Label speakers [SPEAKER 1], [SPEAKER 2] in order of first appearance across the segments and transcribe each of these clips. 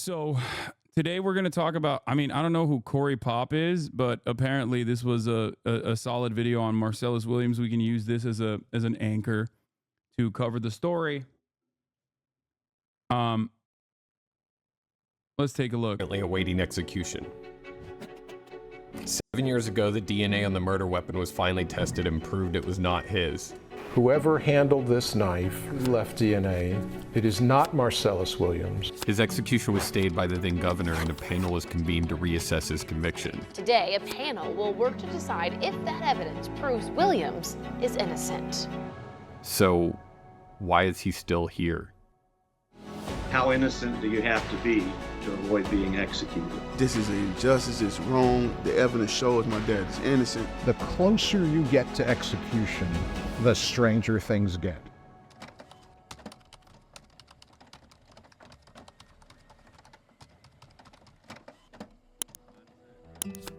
[SPEAKER 1] So today we're going to talk about, I mean, I don't know who Corey Pop is, but apparently this was a solid video on Marcellus Williams. We can use this as an anchor to cover the story. Let's take a look.
[SPEAKER 2] Currently awaiting execution. 7 years ago, the DNA on the murder weapon was finally tested and proved it was not his.
[SPEAKER 3] Whoever handled this knife left DNA. It is not Marcellus Williams.
[SPEAKER 2] His execution was stayed by the then governor, and a panel was convened to reassess his conviction.
[SPEAKER 4] Today, a panel will work to decide if that evidence proves Williams is innocent.
[SPEAKER 2] So, why is he still here?
[SPEAKER 5] How innocent do you have to be to avoid being executed?
[SPEAKER 6] This is an injustice, it's wrong. The evidence shows my dad is innocent.
[SPEAKER 7] The closer you get to execution, the stranger things get.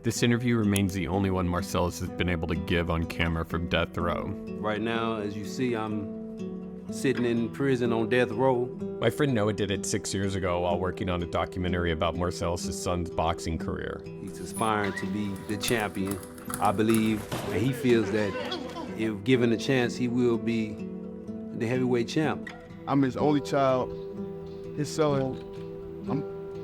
[SPEAKER 2] This interview remains the only one Marcellus has been able to give on camera from death row.
[SPEAKER 8] Right now, as you see, I'm sitting in prison on death row.
[SPEAKER 2] My friend Noah did it 6 years ago while working on a documentary about Marcellus' son's boxing career.
[SPEAKER 8] He's aspiring to be the champion. I believe, and he feels that if given a chance, he will be the heavyweight champ.
[SPEAKER 6] I'm his only child, his son.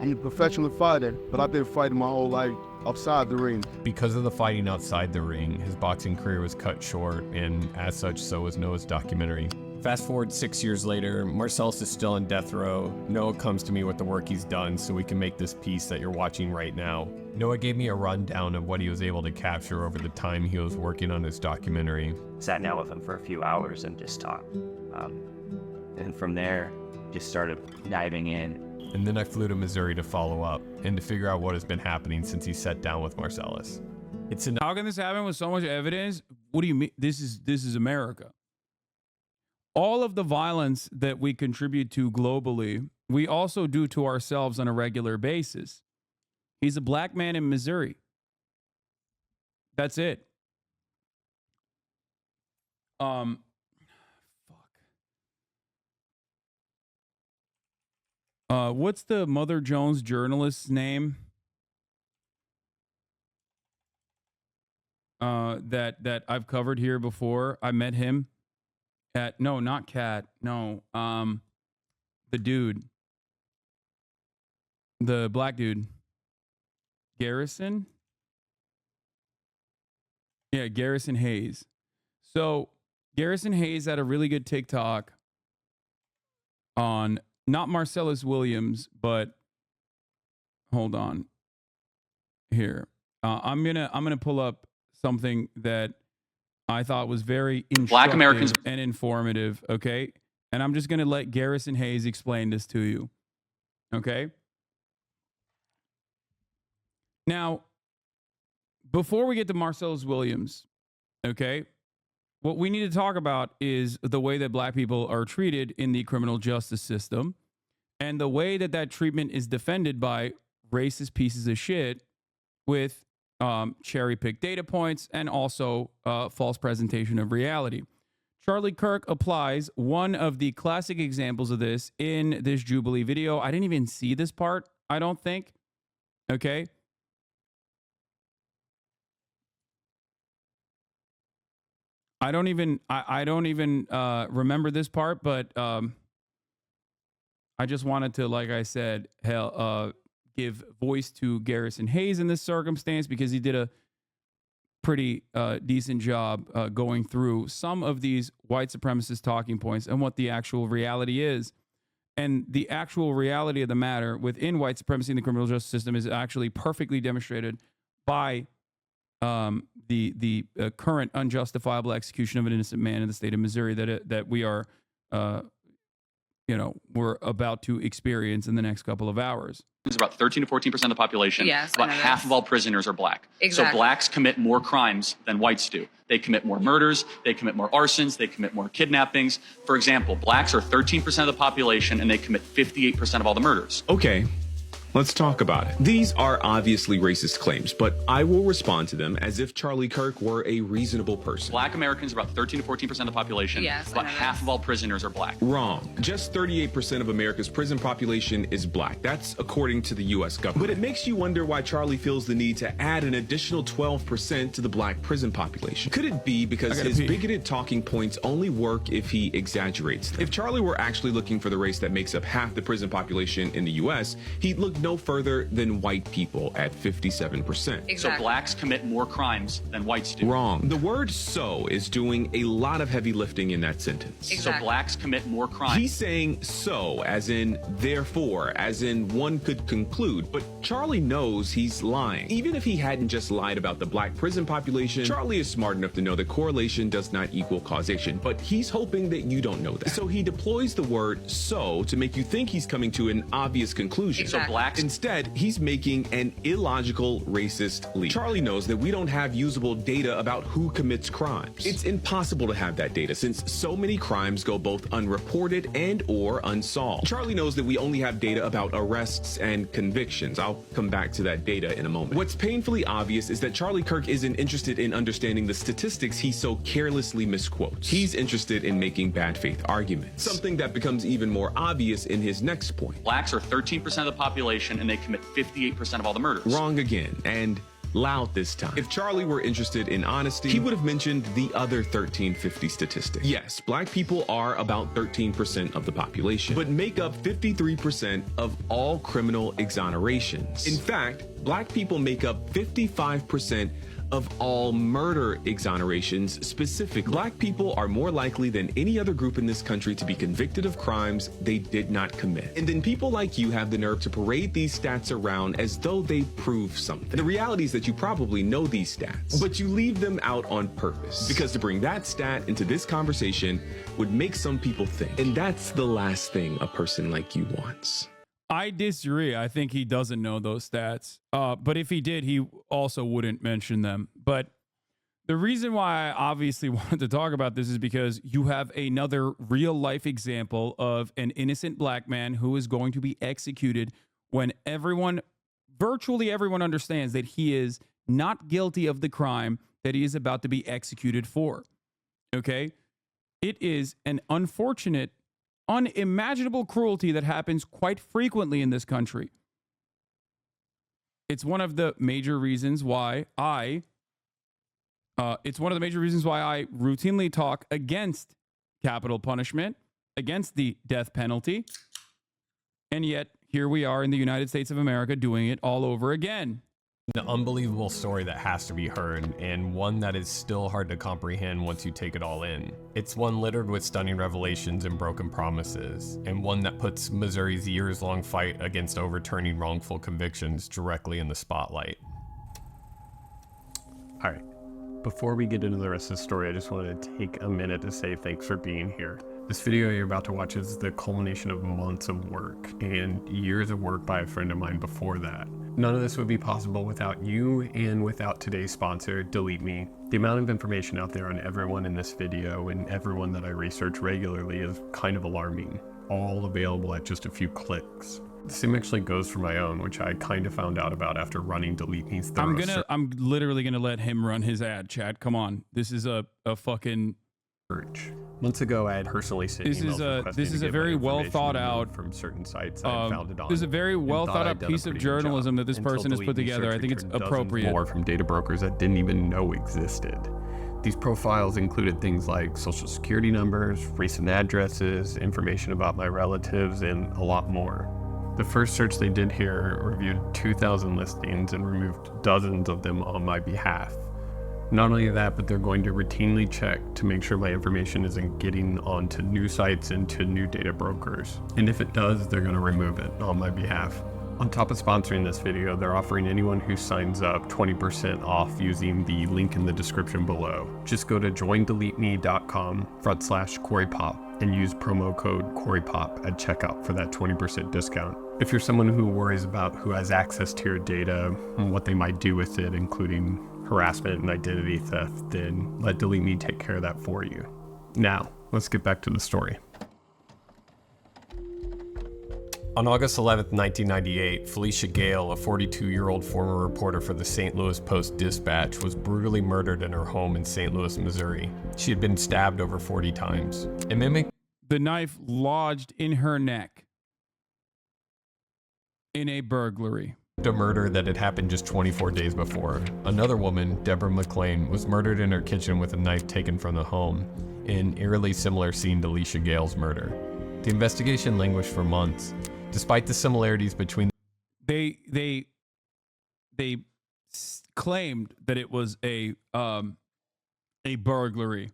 [SPEAKER 6] I'm a professional fighter, but I've been fighting my whole life outside the ring.
[SPEAKER 2] Because of the fighting outside the ring, his boxing career was cut short, and as such, so was Noah's documentary. Fast forward 6 years later, Marcellus is still in death row. Noah comes to me with the work he's done so we can make this piece that you're watching right now. Noah gave me a rundown of what he was able to capture over the time he was working on his documentary.
[SPEAKER 9] Sat down with him for a few hours and just talked. And from there, just started diving in.
[SPEAKER 2] And then I flew to Missouri to follow up and to figure out what has been happening since he sat down with Marcellus.
[SPEAKER 1] How can this happen with so much evidence? What do you mean? This is America. All of the violence that we contribute to globally, we also do to ourselves on a regular basis. He's a black man in Missouri. That's it. What's the Mother Jones journalist's name? That I've covered here before. I met him at not Cat. No, the dude, the black dude, Garrison. Yeah, Garrison Hayes. So Garrison Hayes had a really good TikTok on not Marcellus Williams, but hold on here. I'm gonna pull up something that I thought was very instructive
[SPEAKER 10] Black Americans
[SPEAKER 1] and informative. Okay, and I'm just gonna let Garrison Hayes explain this to you. Okay. Now, before we get to Marcellus Williams, okay, what we need to talk about is the way that black people are treated in the criminal justice system and the way that that treatment is defended by racist pieces of shit with cherry-picked data points and also false presentation of reality. Charlie Kirk applies one of the classic examples of this in this Jubilee video. I didn't even see this part, I don't think. Okay. I don't even remember this part, but I just wanted to, like I said, give voice to Garrison Hayes in this circumstance because he did a pretty decent job going through some of these white supremacist talking points and what the actual reality is. And the actual reality of the matter within white supremacy in the criminal justice system is actually perfectly demonstrated by the current unjustifiable execution of an innocent man in the state of Missouri that we are, we're about to experience in the next couple of hours.
[SPEAKER 10] It's about 13 to 14% of the population.
[SPEAKER 4] Yes,
[SPEAKER 10] about half of all prisoners are black.
[SPEAKER 4] Exactly.
[SPEAKER 10] So blacks commit more crimes than whites do. They commit more murders. They commit more arsons. They commit more kidnappings. For example, blacks are 13% of the population and they commit 58% of all the murders.
[SPEAKER 1] Okay.
[SPEAKER 11] Let's talk about it. These are obviously racist claims, but I will respond to them as if Charlie Kirk were a reasonable person.
[SPEAKER 10] Black Americans are about 13 to 14% of the population.
[SPEAKER 4] Yes,
[SPEAKER 10] about half of all prisoners are black.
[SPEAKER 11] Wrong. Just 38% of America's prison population is black. That's according to the U.S. government. But it makes you wonder why Charlie feels the need to add an additional 12% to the black prison population. Could it be because his bigoted talking points only work if he exaggerates them? If Charlie were actually looking for the race that makes up half the prison population in the U.S., he'd look no further than white people at 57%.
[SPEAKER 10] Exactly. So blacks commit more crimes than whites do.
[SPEAKER 11] Wrong. The word "so" is doing a lot of heavy lifting in that sentence.
[SPEAKER 10] Exactly. So blacks commit more crimes.
[SPEAKER 11] He's saying "so" as in therefore, as in one could conclude, but Charlie knows he's lying. Even if he hadn't just lied about the black prison population, Charlie is smart enough to know that correlation does not equal causation, but he's hoping that you don't know that. So he deploys the word "so" to make you think he's coming to an obvious conclusion.
[SPEAKER 10] Exactly. So blacks
[SPEAKER 11] Instead, he's making an illogical, racist leap. Charlie knows that we don't have usable data about who commits crimes. It's impossible to have that data since so many crimes go both unreported and or unsolved. Charlie knows that we only have data about arrests and convictions. I'll come back to that data in a moment. What's painfully obvious is that Charlie Kirk isn't interested in understanding the statistics he so carelessly misquotes. He's interested in making bad faith arguments, something that becomes even more obvious in his next point.
[SPEAKER 10] Blacks are 13% of the population and they commit 58% of all the murders.
[SPEAKER 11] Wrong again, and loud this time. If Charlie were interested in honesty, he would have mentioned the other 1350 statistic. Yes, black people are about 13% of the population, but make up 53% of all criminal exonerations. In fact, black people make up 55% of all murder exonerations specifically. Black people are more likely than any other group in this country to be convicted of crimes they did not commit. And then people like you have the nerve to parade these stats around as though they prove something. The reality is that you probably know these stats, but you leave them out on purpose because to bring that stat into this conversation would make some people think. And that's the last thing a person like you wants.
[SPEAKER 1] I disagree. I think he doesn't know those stats. But if he did, he also wouldn't mention them. But the reason why I obviously wanted to talk about this is because you have another real life example of an innocent black man who is going to be executed when virtually everyone understands that he is not guilty of the crime that he is about to be executed for. Okay? It is an unfortunate, unimaginable cruelty that happens quite frequently in this country. It's one of the major reasons why I routinely talk against capital punishment, against the death penalty. And yet here we are in the United States of America doing it all over again.
[SPEAKER 2] An unbelievable story that has to be heard, and one that is still hard to comprehend once you take it all in. It's one littered with stunning revelations and broken promises, and one that puts Missouri's years-long fight against overturning wrongful convictions directly in the spotlight. All right, before we get into the rest of the story, I just wanted to take a minute to say thanks for being here. This video you're about to watch is the culmination of months of work and years of work by a friend of mine before that. None of this would be possible without you and without today's sponsor, Delete Me. The amount of information out there on everyone in this video and everyone that I research regularly is kind of alarming, all available at just a few clicks. The same actually goes for my own, which I kind of found out about after running Delete Me's thorough
[SPEAKER 1] I'm literally gonna let him run his ad, chat. Come on. This is a fucking
[SPEAKER 2] search. Months ago, I had personally sent emails
[SPEAKER 1] this is a very well thought out
[SPEAKER 2] from certain sites I found it on.
[SPEAKER 1] This is a very well thought out piece of journalism that this person has put together. I think it's appropriate.
[SPEAKER 2] More from data brokers that didn't even know existed. These profiles included things like social security numbers, recent addresses, information about my relatives, and a lot more. The first search they did here reviewed 2,000 listings and removed dozens of them on my behalf. Not only that, but they're going to routinely check to make sure my information isn't getting onto new sites and to new data brokers. And if it does, they're going to remove it on my behalf. On top of sponsoring this video, they're offering anyone who signs up 20% off using the link in the description below. Just go to joindeleteme.com/CoreyPop and use promo code CoreyPop at checkout for that 20% discount. If you're someone who worries about who has access to your data and what they might do with it, including harassment and identity theft, then let Delete Me take care of that for you. Now, let's get back to the story. On August 11th, 1998, Felicia Gayle, a 42-year-old former reporter for the St. Louis Post-Dispatch, was brutally murdered in her home in St. Louis, Missouri. She had been stabbed over 40 times. It mimicked
[SPEAKER 1] the knife lodged in her neck in a burglary.
[SPEAKER 2] A murder that had happened just 24 days before. Another woman, Deborah McLean, was murdered in her kitchen with a knife taken from the home, an eerily similar scene to Felicia Gayle's murder. The investigation languished for months. Despite the similarities between
[SPEAKER 1] they claimed that it was a burglary.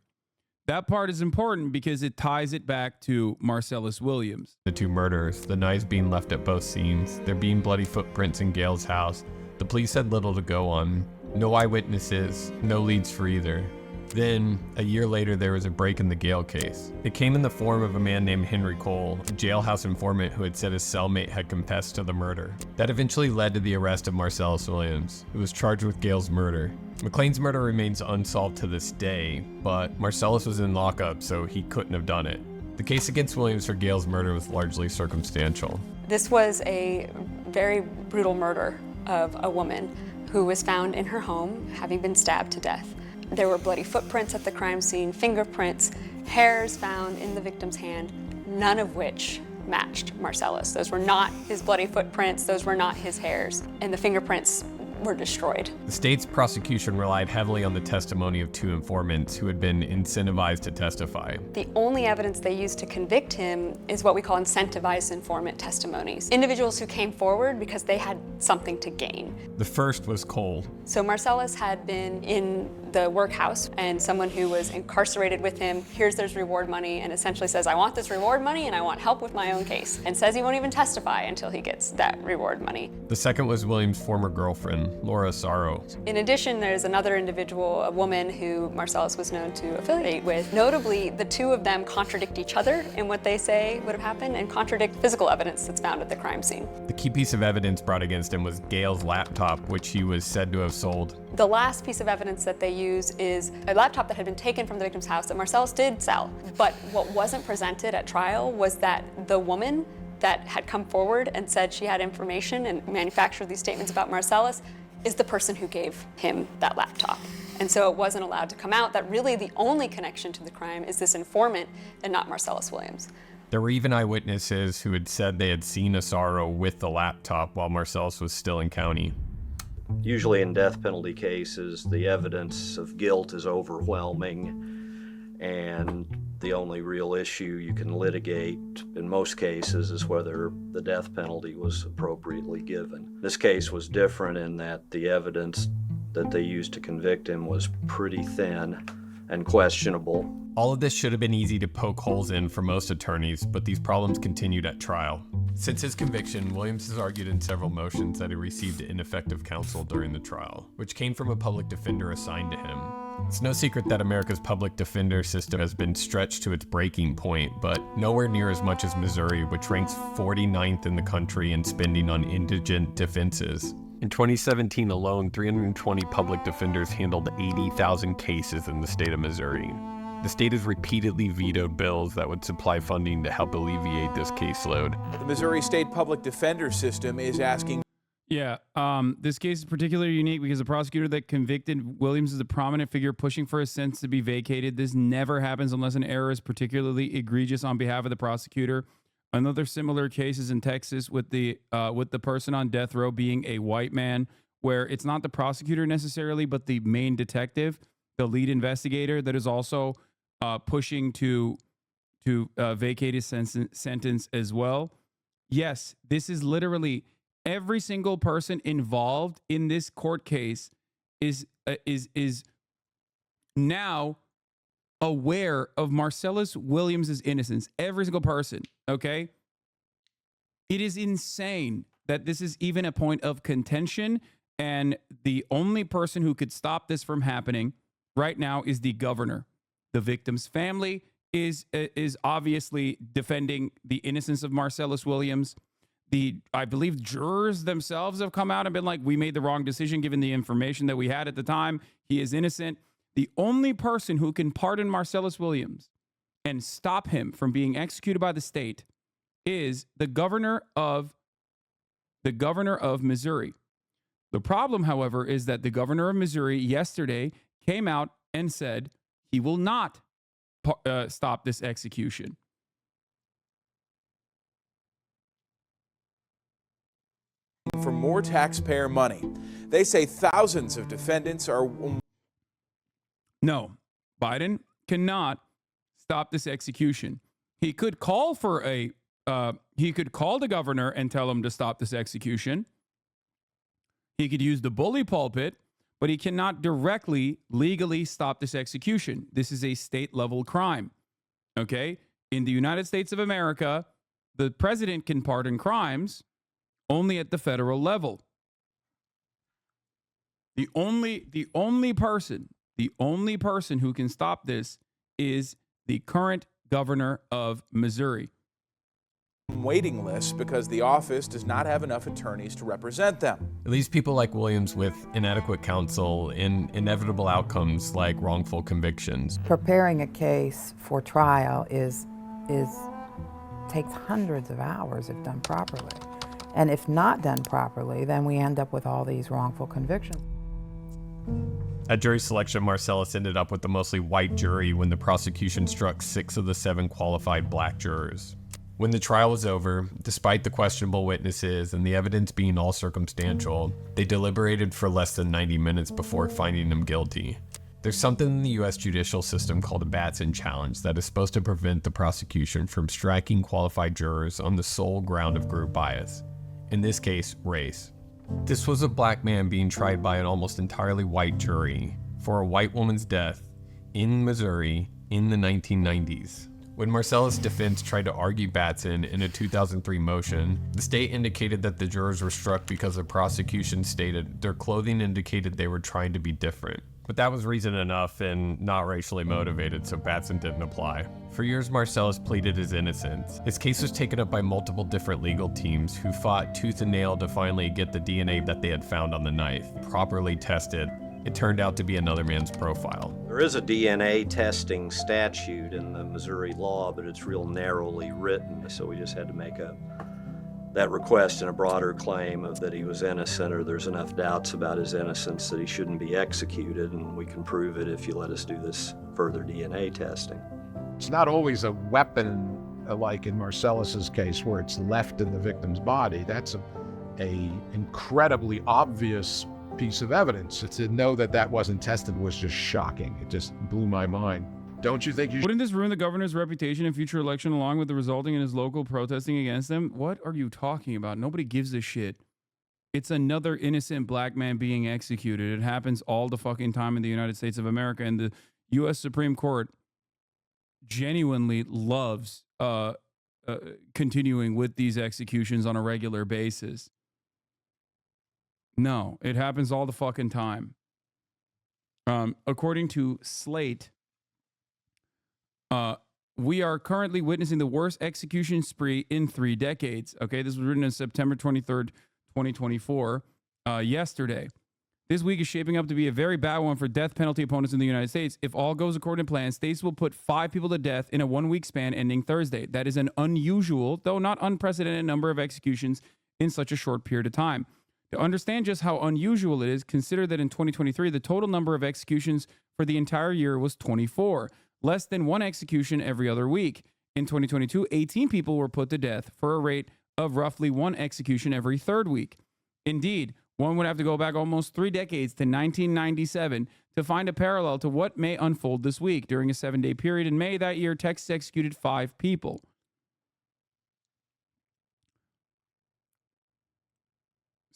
[SPEAKER 1] That part is important because it ties it back to Marcellus Williams.
[SPEAKER 2] The two murders, the knives being left at both scenes, there being bloody footprints in Gayle's house, the police had little to go on. No eyewitnesses, no leads for either. Then, a year later, there was a break in the Gayle case. It came in the form of a man named Henry Cole, a jailhouse informant who had said his cellmate had confessed to the murder. That eventually led to the arrest of Marcellus Williams, who was charged with Gayle's murder. McLean's murder remains unsolved to this day, but Marcellus was in lockup, so he couldn't have done it. The case against Williams for Gayle's murder was largely circumstantial.
[SPEAKER 12] This was a very brutal murder of a woman who was found in her home, having been stabbed to death. There were bloody footprints at the crime scene, fingerprints, hairs found in the victim's hand, none of which matched Marcellus. Those were not his bloody footprints, those were not his hairs, and the fingerprints were destroyed.
[SPEAKER 2] The state's prosecution relied heavily on the testimony of two informants who had been incentivized to testify.
[SPEAKER 12] The only evidence they used to convict him is what we call incentivized informant testimonies. Individuals who came forward because they had something to gain.
[SPEAKER 2] The first was Cole.
[SPEAKER 12] So Marcellus had been in the workhouse, and someone who was incarcerated with him hears there's reward money and essentially says, I want this reward money and I want help with my own case, and says he won't even testify until he gets that reward money.
[SPEAKER 2] The second was Williams' former girlfriend, Laura Sorrow.
[SPEAKER 12] In addition, there's another individual, a woman who Marcellus was known to affiliate with. Notably, the two of them contradict each other in what they say would have happened and contradict physical evidence that's found at the crime scene.
[SPEAKER 2] The key piece of evidence brought against him was Gayle's laptop, which he was said to have sold.
[SPEAKER 12] The last piece of evidence that they use is a laptop that had been taken from the victim's house that Marcellus did sell. But what wasn't presented at trial was that the woman that had come forward and said she had information and manufactured these statements about Marcellus is the person who gave him that laptop. And so it wasn't allowed to come out that really the only connection to the crime is this informant and not Marcellus Williams.
[SPEAKER 2] There were even eyewitnesses who had said they had seen Asaro with the laptop while Marcellus was still in county.
[SPEAKER 5] Usually in death penalty cases, the evidence of guilt is overwhelming, and the only real issue you can litigate in most cases is whether the death penalty was appropriately given. This case was different in that the evidence that they used to convict him was pretty thin and questionable.
[SPEAKER 2] All of this should have been easy to poke holes in for most attorneys, but these problems continued at trial. Since his conviction, Williams has argued in several motions that he received ineffective counsel during the trial, which came from a public defender assigned to him. It's no secret that America's public defender system has been stretched to its breaking point, but nowhere near as much as Missouri, which ranks 49th in the country in spending on indigent defenses. In 2017 alone, 320 public defenders handled 80,000 cases in the state of Missouri. The state has repeatedly vetoed bills that would supply funding to help alleviate this caseload.
[SPEAKER 13] The Missouri State Public Defender System is asking.
[SPEAKER 1] Yeah, this case is particularly unique because the prosecutor that convicted Williams is a prominent figure pushing for his sentence to be vacated. This never happens unless an error is particularly egregious on behalf of the prosecutor. Another similar case is in Texas with the person on death row being a white man, where it's not the prosecutor necessarily, but the main detective, the lead investigator, that is also pushing to vacate his sentence as well. Yes, this is literally every single person involved in this court case is now aware of Marcellus Williams' innocence. Every single person, okay? It is insane that this is even a point of contention, and the only person who could stop this from happening right now is the governor. The victim's family is obviously defending the innocence of Marcellus Williams. I believe jurors themselves have come out and been like, we made the wrong decision given the information that we had at the time. He is innocent. The only person who can pardon Marcellus Williams and stop him from being executed by the state is the governor of Missouri. The problem, however, is that the governor of Missouri yesterday came out and said he will not stop this execution.
[SPEAKER 13] For more taxpayer money. They say thousands of defendants are...
[SPEAKER 1] No, Biden cannot stop this execution. He could call for he could call the governor and tell him to stop this execution. He could use the bully pulpit, but he cannot directly, legally stop this execution. This is a state-level crime, okay? In the United States of America, the president can pardon crimes only at the federal level. The only person who can stop this is the current governor of Missouri.
[SPEAKER 13] Waiting lists because the office does not have enough attorneys to represent them.
[SPEAKER 2] It leaves people like Williams with inadequate counsel and inevitable outcomes like wrongful convictions.
[SPEAKER 14] Preparing a case for trial takes hundreds of hours if done properly. And if not done properly, then we end up with all these wrongful convictions.
[SPEAKER 2] At jury selection, Marcellus ended up with a mostly white jury when the prosecution struck 6 of the 7 qualified black jurors. When the trial was over, despite the questionable witnesses and the evidence being all circumstantial, they deliberated for less than 90 minutes before finding him guilty. There's something in the US judicial system called a Batson challenge that is supposed to prevent the prosecution from striking qualified jurors on the sole ground of group bias. In this case, race. This was a black man being tried by an almost entirely white jury for a white woman's death in Missouri in the 1990s. When Marcellus' defense tried to argue Batson in a 2003 motion, the state indicated that the jurors were struck because the prosecution stated their clothing indicated they were trying to be different. But that was reason enough and not racially motivated, so Batson didn't apply. For years, Marcellus pleaded his innocence. His case was taken up by multiple different legal teams who fought tooth and nail to finally get the DNA that they had found on the knife properly tested. It turned out to be another man's profile.
[SPEAKER 5] There is a DNA testing statute in the Missouri law, but it's real narrowly written, so we just had to make that request in a broader claim of that he was innocent, or there's enough doubts about his innocence that he shouldn't be executed, and we can prove it if you let us do this further DNA testing.
[SPEAKER 7] It's not always a weapon like in Marcellus's case where it's left in the victim's body. That's a incredibly obvious piece of evidence. To know that wasn't tested was just shocking. It just blew my mind. Don't you think you
[SPEAKER 1] Wouldn't this ruin the governor's reputation in future election along with the resulting in his local protesting against him? What are you talking about? Nobody gives a shit. It's another innocent black man being executed. It happens all the fucking time in the United States of America, and the U.S. Supreme Court genuinely loves continuing with these executions on a regular basis. No, it happens all the fucking time. According to Slate, we are currently witnessing the worst execution spree in 3 decades. Okay, this was written on September 23rd, 2024, yesterday. This week is shaping up to be a very bad one for death penalty opponents in the United States. If all goes according to plan, states will put 5 people to death in a 1-week span ending Thursday. That is an unusual, though not unprecedented, number of executions in such a short period of time. To understand just how unusual it is, consider that in 2023, the total number of executions for the entire year was 24, less than 1 execution every other week. In 2022, 18 people were put to death for a rate of roughly 1 execution every 3rd week. Indeed, one would have to go back almost 3 decades to 1997 to find a parallel to what may unfold this week. During a 7-day period in May that year, Texas executed 5 people.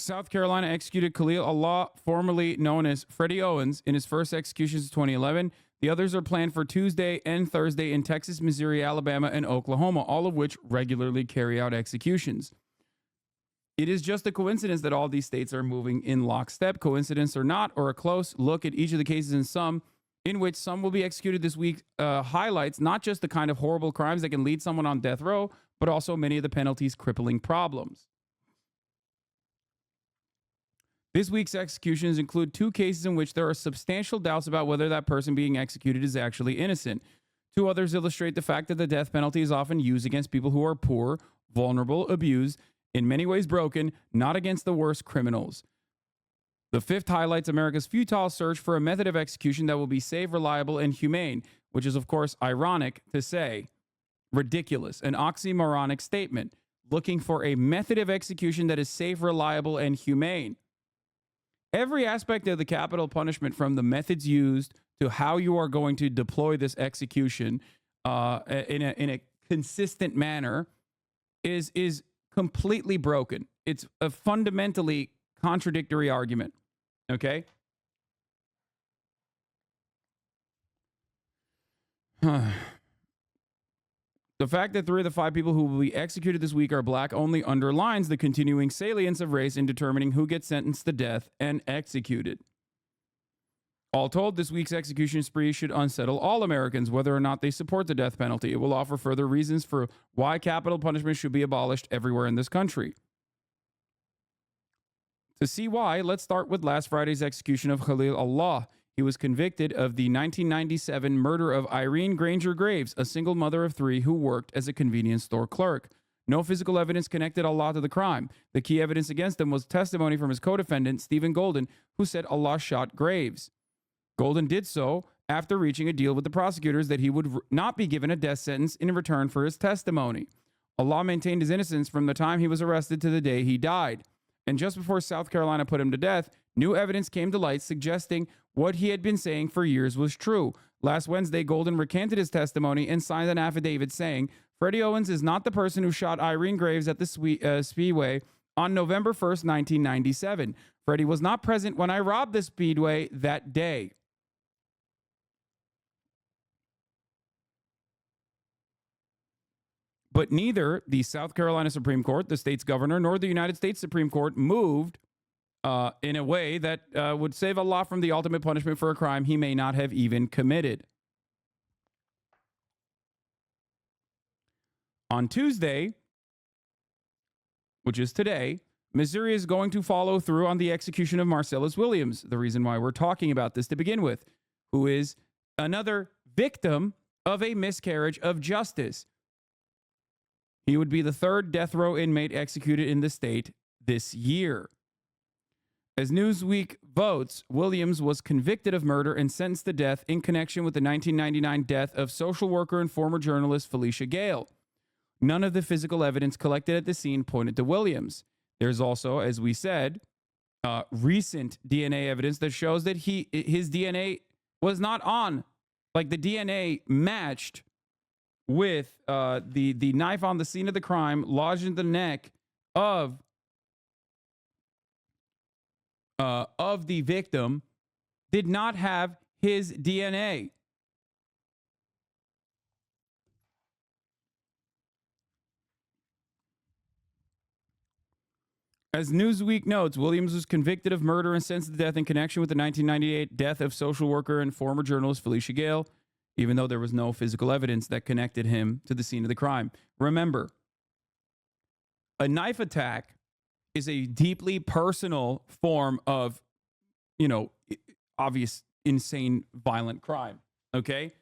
[SPEAKER 1] South Carolina executed Khalil Allah, formerly known as Freddie Owens, in his first executions in 2011. The others are planned for Tuesday and Thursday in Texas, Missouri, Alabama, and Oklahoma, all of which regularly carry out executions. It is just a coincidence that all these states are moving in lockstep, coincidence or not, or a close look at each of the cases in which some will be executed this week highlights not just the kind of horrible crimes that can lead someone on death row, but also many of the penalty's crippling problems. This week's executions include 2 cases in which there are substantial doubts about whether that person being executed is actually innocent. 2 others illustrate the fact that the death penalty is often used against people who are poor vulnerable, abused, in many ways broken, not against the worst criminals. The fifth highlights America's futile search for a method of execution that will be safe, reliable, and humane, which is, of course, ironic to say. Ridiculous, an oxymoronic statement. Looking for a method of execution that is safe, reliable, and humane. Every aspect of the capital punishment, from the methods used to how you are going to deploy this execution in a consistent manner, is completely broken. It's a fundamentally contradictory argument. Okay? The fact that 3 of the 5 people who will be executed this week are black only underlines the continuing salience of race in determining who gets sentenced to death and executed. All told, this week's execution spree should unsettle all Americans, whether or not they support the death penalty. It will offer further reasons for why capital punishment should be abolished everywhere in this country. To see why, let's start with last Friday's execution of Khalil Allah. He was convicted of the 1997 murder of Irene Granger Graves, a single mother of 3 who worked as a convenience store clerk. No physical evidence connected Allah to the crime. The key evidence against him was testimony from his co-defendant, Stephen Golden, who said Allah shot Graves. Golden did so after reaching a deal with the prosecutors that he would not be given a death sentence in return for his testimony. Allah maintained his innocence from the time he was arrested to the day he died. And just before South Carolina put him to death, new evidence came to light suggesting what he had been saying for years was true. Last Wednesday, Golden recanted his testimony and signed an affidavit saying, Freddie Owens is not the person who shot Irene Graves at the Speedway on November 1st, 1997. Freddie was not present when I robbed the Speedway that day. But neither the South Carolina Supreme Court, the state's governor, nor the United States Supreme Court moved in a way that would save Allah from the ultimate punishment for a crime he may not have even committed. On Tuesday, which is today, Missouri is going to follow through on the execution of Marcellus Williams, the reason why we're talking about this to begin with, who is another victim of a miscarriage of justice. He would be the 3rd death row inmate executed in the state this year. As Newsweek votes, Williams was convicted of murder and sentenced to death in connection with the 1999 death of social worker and former journalist Felicia Gayle. None of the physical evidence collected at the scene pointed to Williams. There's also, as we said, recent DNA evidence that shows that his DNA was not on. Like, the DNA matched with the knife on the scene of the crime lodged in the neck of the victim did not have his DNA. As Newsweek notes, Williams was convicted of murder and sentenced to death in connection with the 1998 death of social worker and former journalist Felicia Gayle, even though there was no physical evidence that connected him to the scene of the crime. Remember, a knife attack is a deeply personal form of, obvious, insane, violent crime, okay?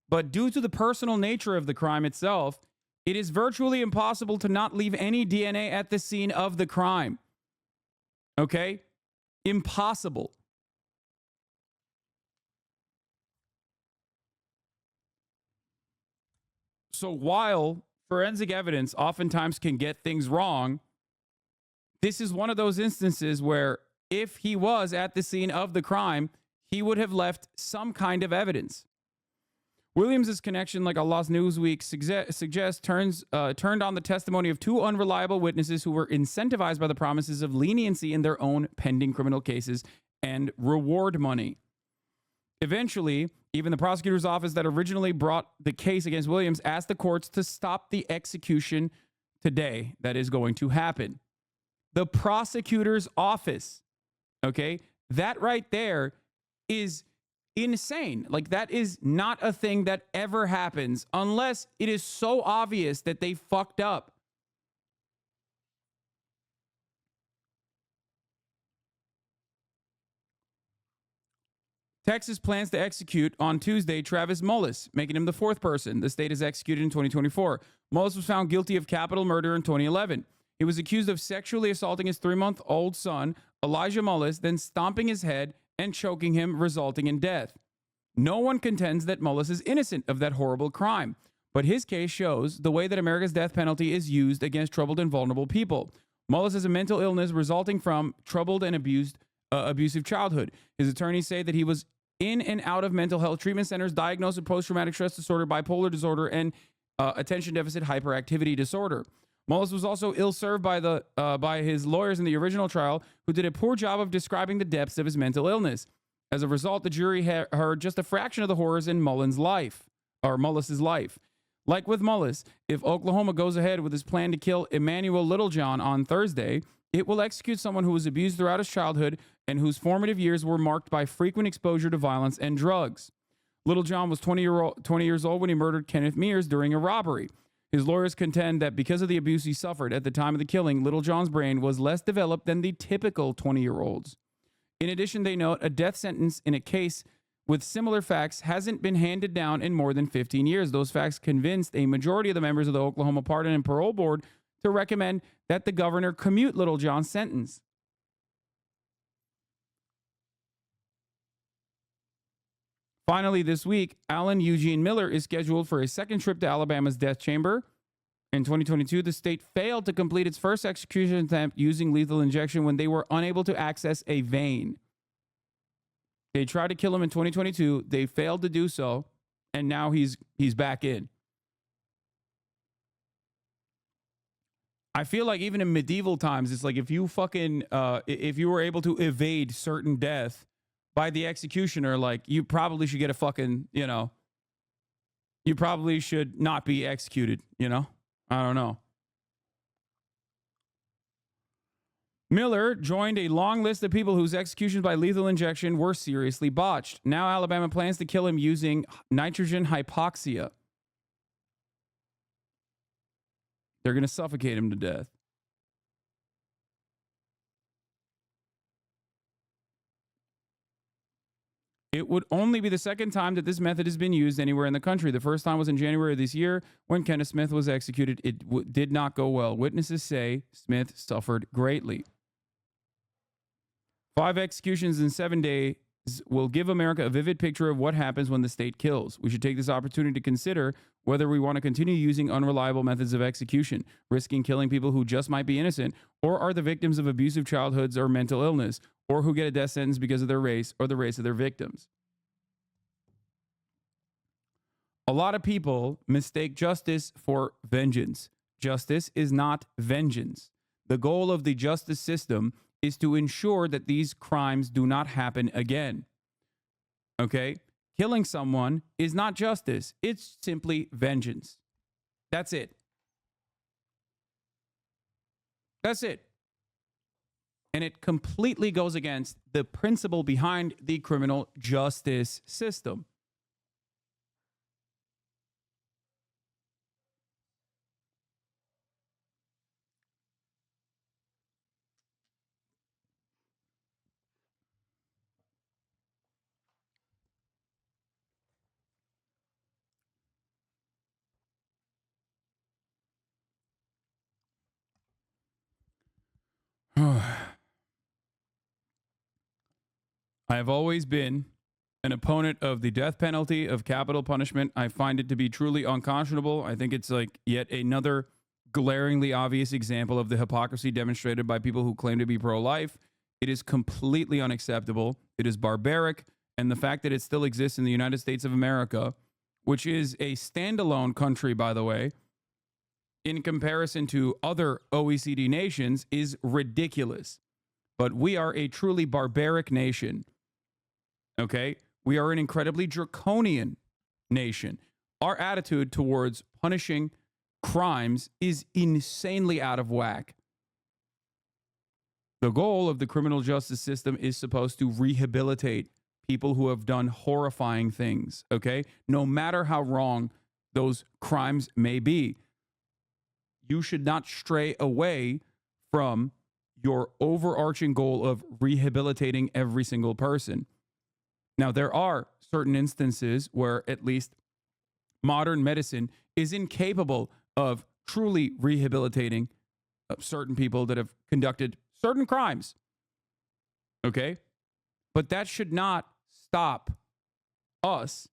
[SPEAKER 1] But due to the personal nature of the crime itself, it is virtually impossible to not leave any DNA at the scene of the crime, okay? Impossible. So while forensic evidence oftentimes can get things wrong, this is one of those instances where if he was at the scene of the crime, he would have left some kind of evidence. Williams' connection, like Allah's Newsweek suggests, turned on the testimony of 2 unreliable witnesses who were incentivized by the promises of leniency in their own pending criminal cases and reward money. Eventually, even the prosecutor's office that originally brought the case against Williams asked the courts to stop the execution today that is going to happen. The prosecutor's office, okay? That right there is insane. Like, that is not a thing that ever happens unless it is so obvious that they fucked up. Texas plans to execute on Tuesday Travis Mullis, making him the fourth person the state has executed in 2024. Mullis was found guilty of capital murder in 2011. He was accused of sexually assaulting his 3-month-old son, Elijah Mullis, then stomping his head and choking him, resulting in death. No one contends that Mullis is innocent of that horrible crime, but his case shows the way that America's death penalty is used against troubled and vulnerable people. Mullis has a mental illness resulting from troubled and abusive childhood. His attorneys say that he was in and out of mental health treatment centers, diagnosed with post-traumatic stress disorder, bipolar disorder, and attention deficit hyperactivity disorder. Mullis was also ill-served by his lawyers in the original trial, who did a poor job of describing the depths of his mental illness. As a result, the jury heard just a fraction of the horrors in Mullis's life. Like with Mullis, if Oklahoma goes ahead with his plan to kill Emmanuel Littlejohn on Thursday, it will execute someone who was abused throughout his childhood and whose formative years were marked by frequent exposure to violence and drugs. Littlejohn was 20 years old when he murdered Kenneth Mears during a robbery. His lawyers contend that because of the abuse he suffered at the time of the killing, Littlejohn's brain was less developed than the typical 20-year-old's. In addition, they note a death sentence in a case with similar facts hasn't been handed down in more than 15 years. Those facts convinced a majority of the members of the Oklahoma Pardon and Parole Board to recommend that the governor commute Littlejohn's sentence. Finally, this week, Alan Eugene Miller is scheduled for a second trip to Alabama's death chamber. In 2022, the state failed to complete its first execution attempt using lethal injection when they were unable to access a vein. They tried to kill him in 2022. They failed to do so, and now he's back in. I feel like even in medieval times, it's like if you were able to evade certain death by the executioner, like you probably should get a fucking, you probably should not be executed, I don't know. Miller joined a long list of people whose executions by lethal injection were seriously botched. Now Alabama plans to kill him using nitrogen hypoxia. They're going to suffocate him to death. It would only be the second time that this method has been used anywhere in the country. The first time was in January of this year when Kenneth Smith was executed. It did not go well. Witnesses say Smith suffered greatly. 5 executions in 7 days will give America a vivid picture of what happens when the state kills. We should take this opportunity to consider whether we want to continue using unreliable methods of execution, risking killing people who just might be innocent, or are the victims of abusive childhoods or mental illness, or who get a death sentence because of their race or the race of their victims. A lot of people mistake justice for vengeance. Justice is not vengeance. The goal of the justice system is to ensure that these crimes do not happen again. Okay? Killing someone is not justice. It's simply vengeance. That's it. That's it. And it completely goes against the principle behind the criminal justice system. I have always been an opponent of the death penalty, of capital punishment. I find it to be truly unconscionable. I think it's like yet another glaringly obvious example of the hypocrisy demonstrated by people who claim to be pro-life. It is completely unacceptable. It is barbaric. And the fact that it still exists in the United States of America, which is a standalone country, by the way, in comparison to other OECD nations, is ridiculous. But we are a truly barbaric nation. Okay? We are an incredibly draconian nation. Our attitude towards punishing crimes is insanely out of whack. The goal of the criminal justice system is supposed to rehabilitate people who have done horrifying things, okay? No matter how wrong those crimes may be. You should not stray away from your overarching goal of rehabilitating every single person. Now, there are certain instances where at least modern medicine is incapable of truly rehabilitating certain people that have conducted certain crimes. Okay? But that should not stop us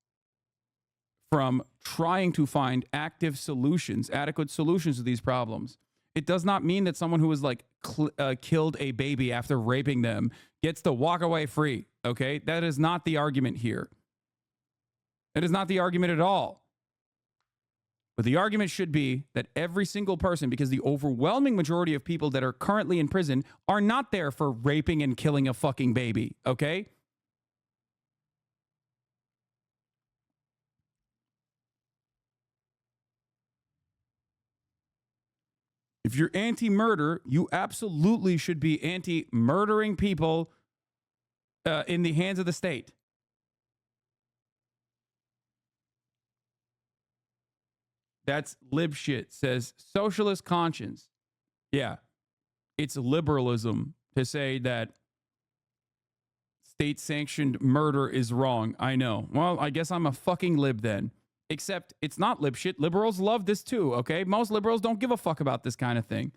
[SPEAKER 1] from trying to find active solutions, adequate solutions to these problems. It does not mean that someone who has like killed a baby after raping them gets to walk away free. Okay? That is not the argument here. That is not the argument at all. But the argument should be that every single person, because the overwhelming majority of people that are currently in prison are not there for raping and killing a fucking baby. Okay? If you're anti-murder, you absolutely should be anti-murdering people in the hands of the state. That's lib shit, says socialist conscience. Yeah, it's liberalism to say that state-sanctioned murder is wrong. I know. Well, I guess I'm a fucking lib then. Except it's not lib shit. Liberals love this too, okay? Most liberals don't give a fuck about this kind of thing.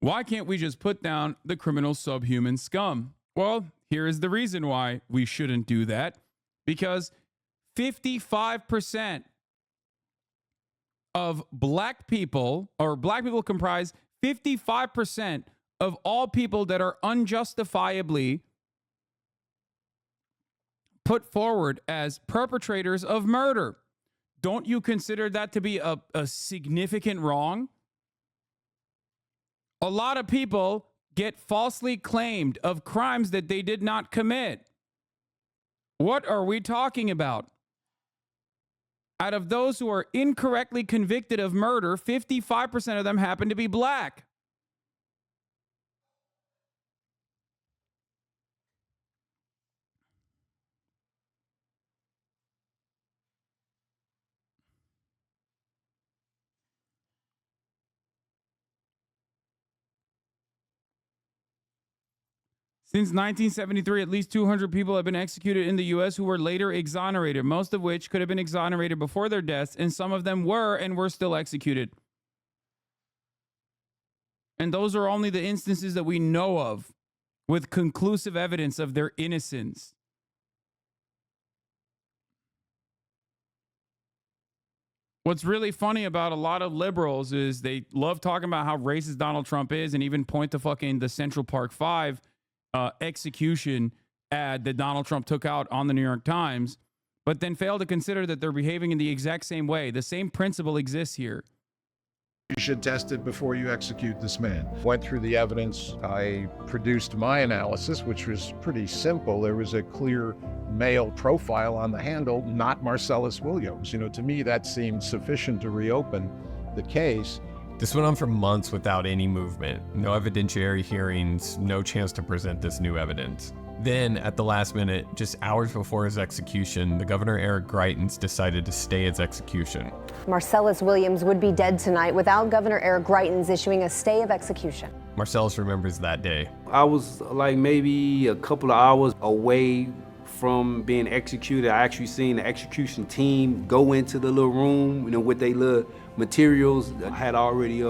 [SPEAKER 1] Why can't we just put down the criminal subhuman scum? Well, here is the reason why we shouldn't do that. Because 55% of black people comprise 55% of all people that are unjustifiably put forward as perpetrators of murder. Don't you consider that to be a significant wrong? A lot of people get falsely claimed of crimes that they did not commit. What are we talking about? Out of those who are incorrectly convicted of murder, 55% of them happen to be black. Since 1973, at least 200 people have been executed in the U.S. who were later exonerated, most of which could have been exonerated before their deaths, and some of them were and were still executed. And those are only the instances that we know of with conclusive evidence of their innocence. What's really funny about a lot of liberals is they love talking about how racist Donald Trump is and even point to fucking the Central Park 5 execution ad that Donald Trump took out on the New York Times, but then fail to consider that they're behaving in the exact same way. The same principle exists here.
[SPEAKER 7] You should test it before you execute this man. Went through the evidence. I produced my analysis, which was pretty simple. There was a clear male profile on the handle, not Marcellus Williams. You know, to me, that seemed sufficient to reopen the case.
[SPEAKER 2] This went on for months without any movement. No evidentiary hearings, no chance to present this new evidence. Then, at the last minute, just hours before his execution, the Governor Eric Greitens decided to stay his execution.
[SPEAKER 15] Marcellus Williams would be dead tonight without Governor Eric Greitens issuing a stay of execution.
[SPEAKER 2] Marcellus remembers that day.
[SPEAKER 8] I was like maybe a couple of hours away from being executed. I actually seen the execution team go into the little room, you know, with their little materials. I had already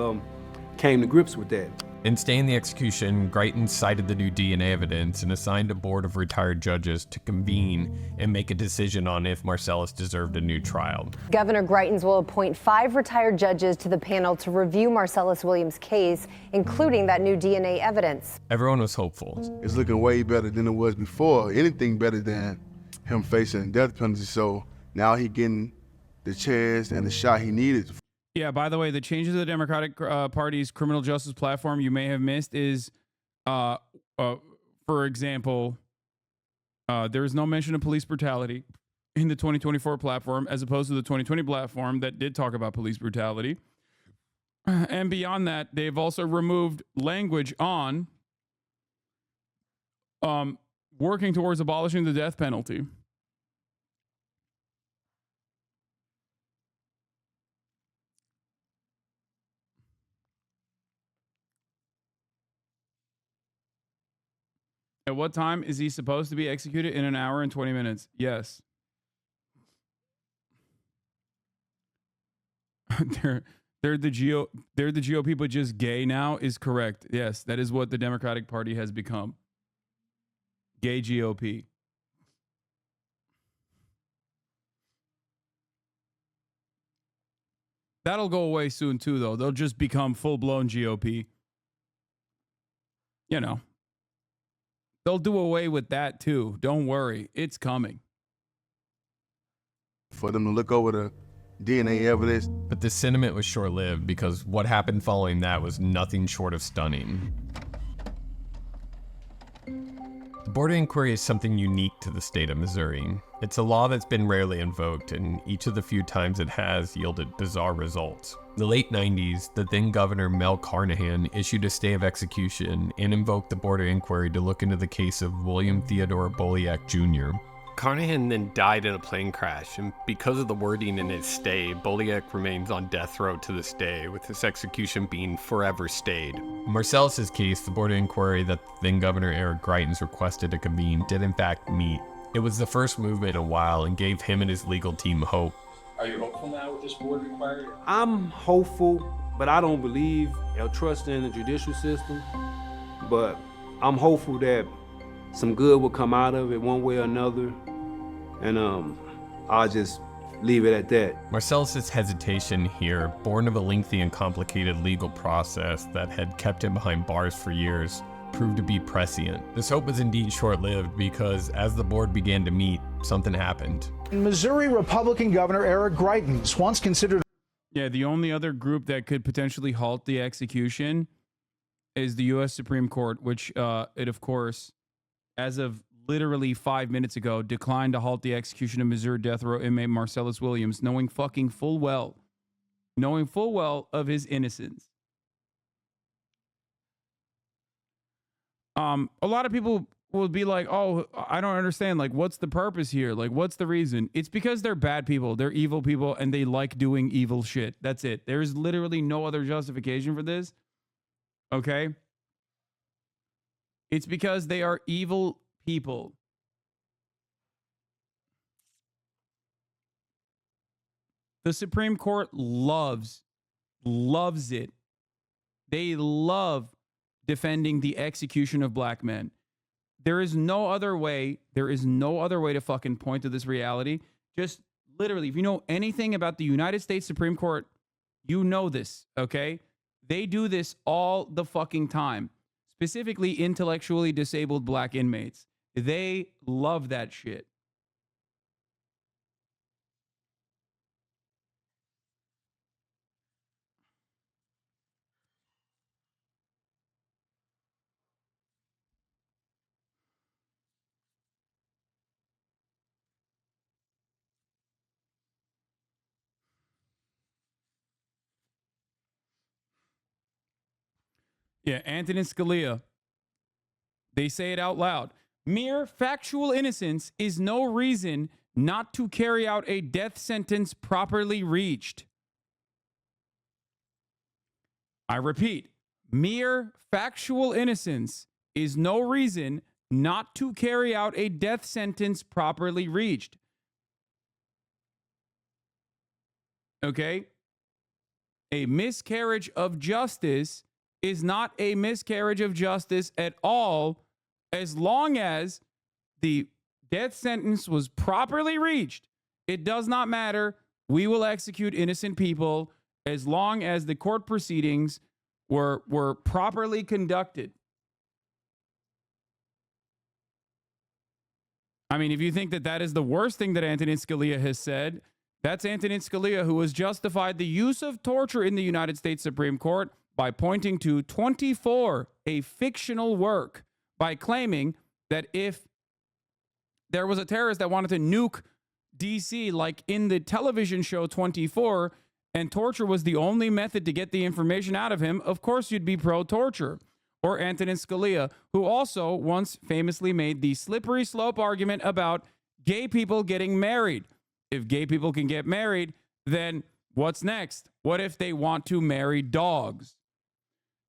[SPEAKER 8] came to grips with that.
[SPEAKER 2] In staying the execution, Greitens cited the new DNA evidence and assigned a board of retired judges to convene and make a decision on if Marcellus deserved a new trial.
[SPEAKER 15] Governor Greitens will appoint 5 retired judges to the panel to review Marcellus Williams' case, including that new DNA evidence.
[SPEAKER 2] Everyone was hopeful.
[SPEAKER 6] It's looking way better than it was before. Anything better than him facing death penalty. So now he getting the chance and the shot he needed.
[SPEAKER 1] Yeah, by the way, the changes to the Democratic Party's criminal justice platform you may have missed is, for example, there is no mention of police brutality in the 2024 platform as opposed to the 2020 platform that did talk about police brutality. And beyond that, they've also removed language on working towards abolishing the death penalty. At what time is he supposed to be executed? In an hour and 20 minutes. Yes. they're the GOP, but just gay now is correct. Yes, that is what the Democratic Party has become. Gay GOP. That'll go away soon too, though. They'll just become full-blown GOP. You know. They'll do away with that too. Don't worry. It's coming.
[SPEAKER 6] For them to look over the DNA evidence.
[SPEAKER 2] But this sentiment was short-lived because what happened following that was nothing short of stunning. The border inquiry is something unique to the state of Missouri. It's a law that's been rarely invoked, and each of the few times it has yielded bizarre results. In the late 90s, the then Governor Mel Carnahan issued a stay of execution and invoked the border inquiry to look into the case of William Theodore Boliak Jr. Carnahan then died in a plane crash, and because of the wording in his stay, Boliak remains on death row to this day, with his execution being forever stayed. In Marcellus's case, the border inquiry that then Governor Eric Greitens requested to convene did in fact meet. It was the first movement in a while and gave him and his legal team hope.
[SPEAKER 16] Are you hopeful now with this border inquiry?
[SPEAKER 8] I'm hopeful, but I don't believe or trust in the judicial system. But I'm hopeful that some good will come out of it one way or another. And I'll just leave it at that.
[SPEAKER 2] Marcellus's hesitation here, born of a lengthy and complicated legal process that had kept him behind bars for years, proved to be prescient. This hope was indeed short-lived because as the board began to meet, something happened.
[SPEAKER 17] Missouri Republican Governor Eric Greitens once considered...
[SPEAKER 1] Yeah, the only other group that could potentially halt the execution is the U.S. Supreme Court, which it, of course, as of literally 5 minutes ago, declined to halt the execution of Missouri death row inmate Marcellus Williams, knowing full well of his innocence. A lot of people will be like, oh, I don't understand. Like, what's the purpose here? Like, what's the reason? It's because they're bad people. They're evil people, and they like doing evil shit. That's it. There's literally no other justification for this. Okay? It's because they are evil people. The Supreme Court loves it. They love defending the execution of black men. There is no other way. There is no other way to fucking point to this reality. Just literally, if you know anything about the United States Supreme Court, you know this, okay? They do this all the fucking time. Specifically, intellectually disabled black inmates. They love that shit. Yeah, Antonin Scalia. They say it out loud. Mere factual innocence is no reason not to carry out a death sentence properly reached. I repeat, mere factual innocence is no reason not to carry out a death sentence properly reached. Okay? A miscarriage of justice is not a miscarriage of justice at all, as long as the death sentence was properly reached. It does not matter. We will execute innocent people as long as the court proceedings were properly conducted. I mean, if you think that that is the worst thing that Antonin Scalia has said, that's Antonin Scalia, who has justified the use of torture in the United States Supreme Court by pointing to 24, a fictional work, by claiming that if there was a terrorist that wanted to nuke DC, like in the television show 24, and torture was the only method to get the information out of him, of course you'd be pro-torture. Or Antonin Scalia, who also once famously made the slippery slope argument about gay people getting married. If gay people can get married, then what's next? What if they want to marry dogs?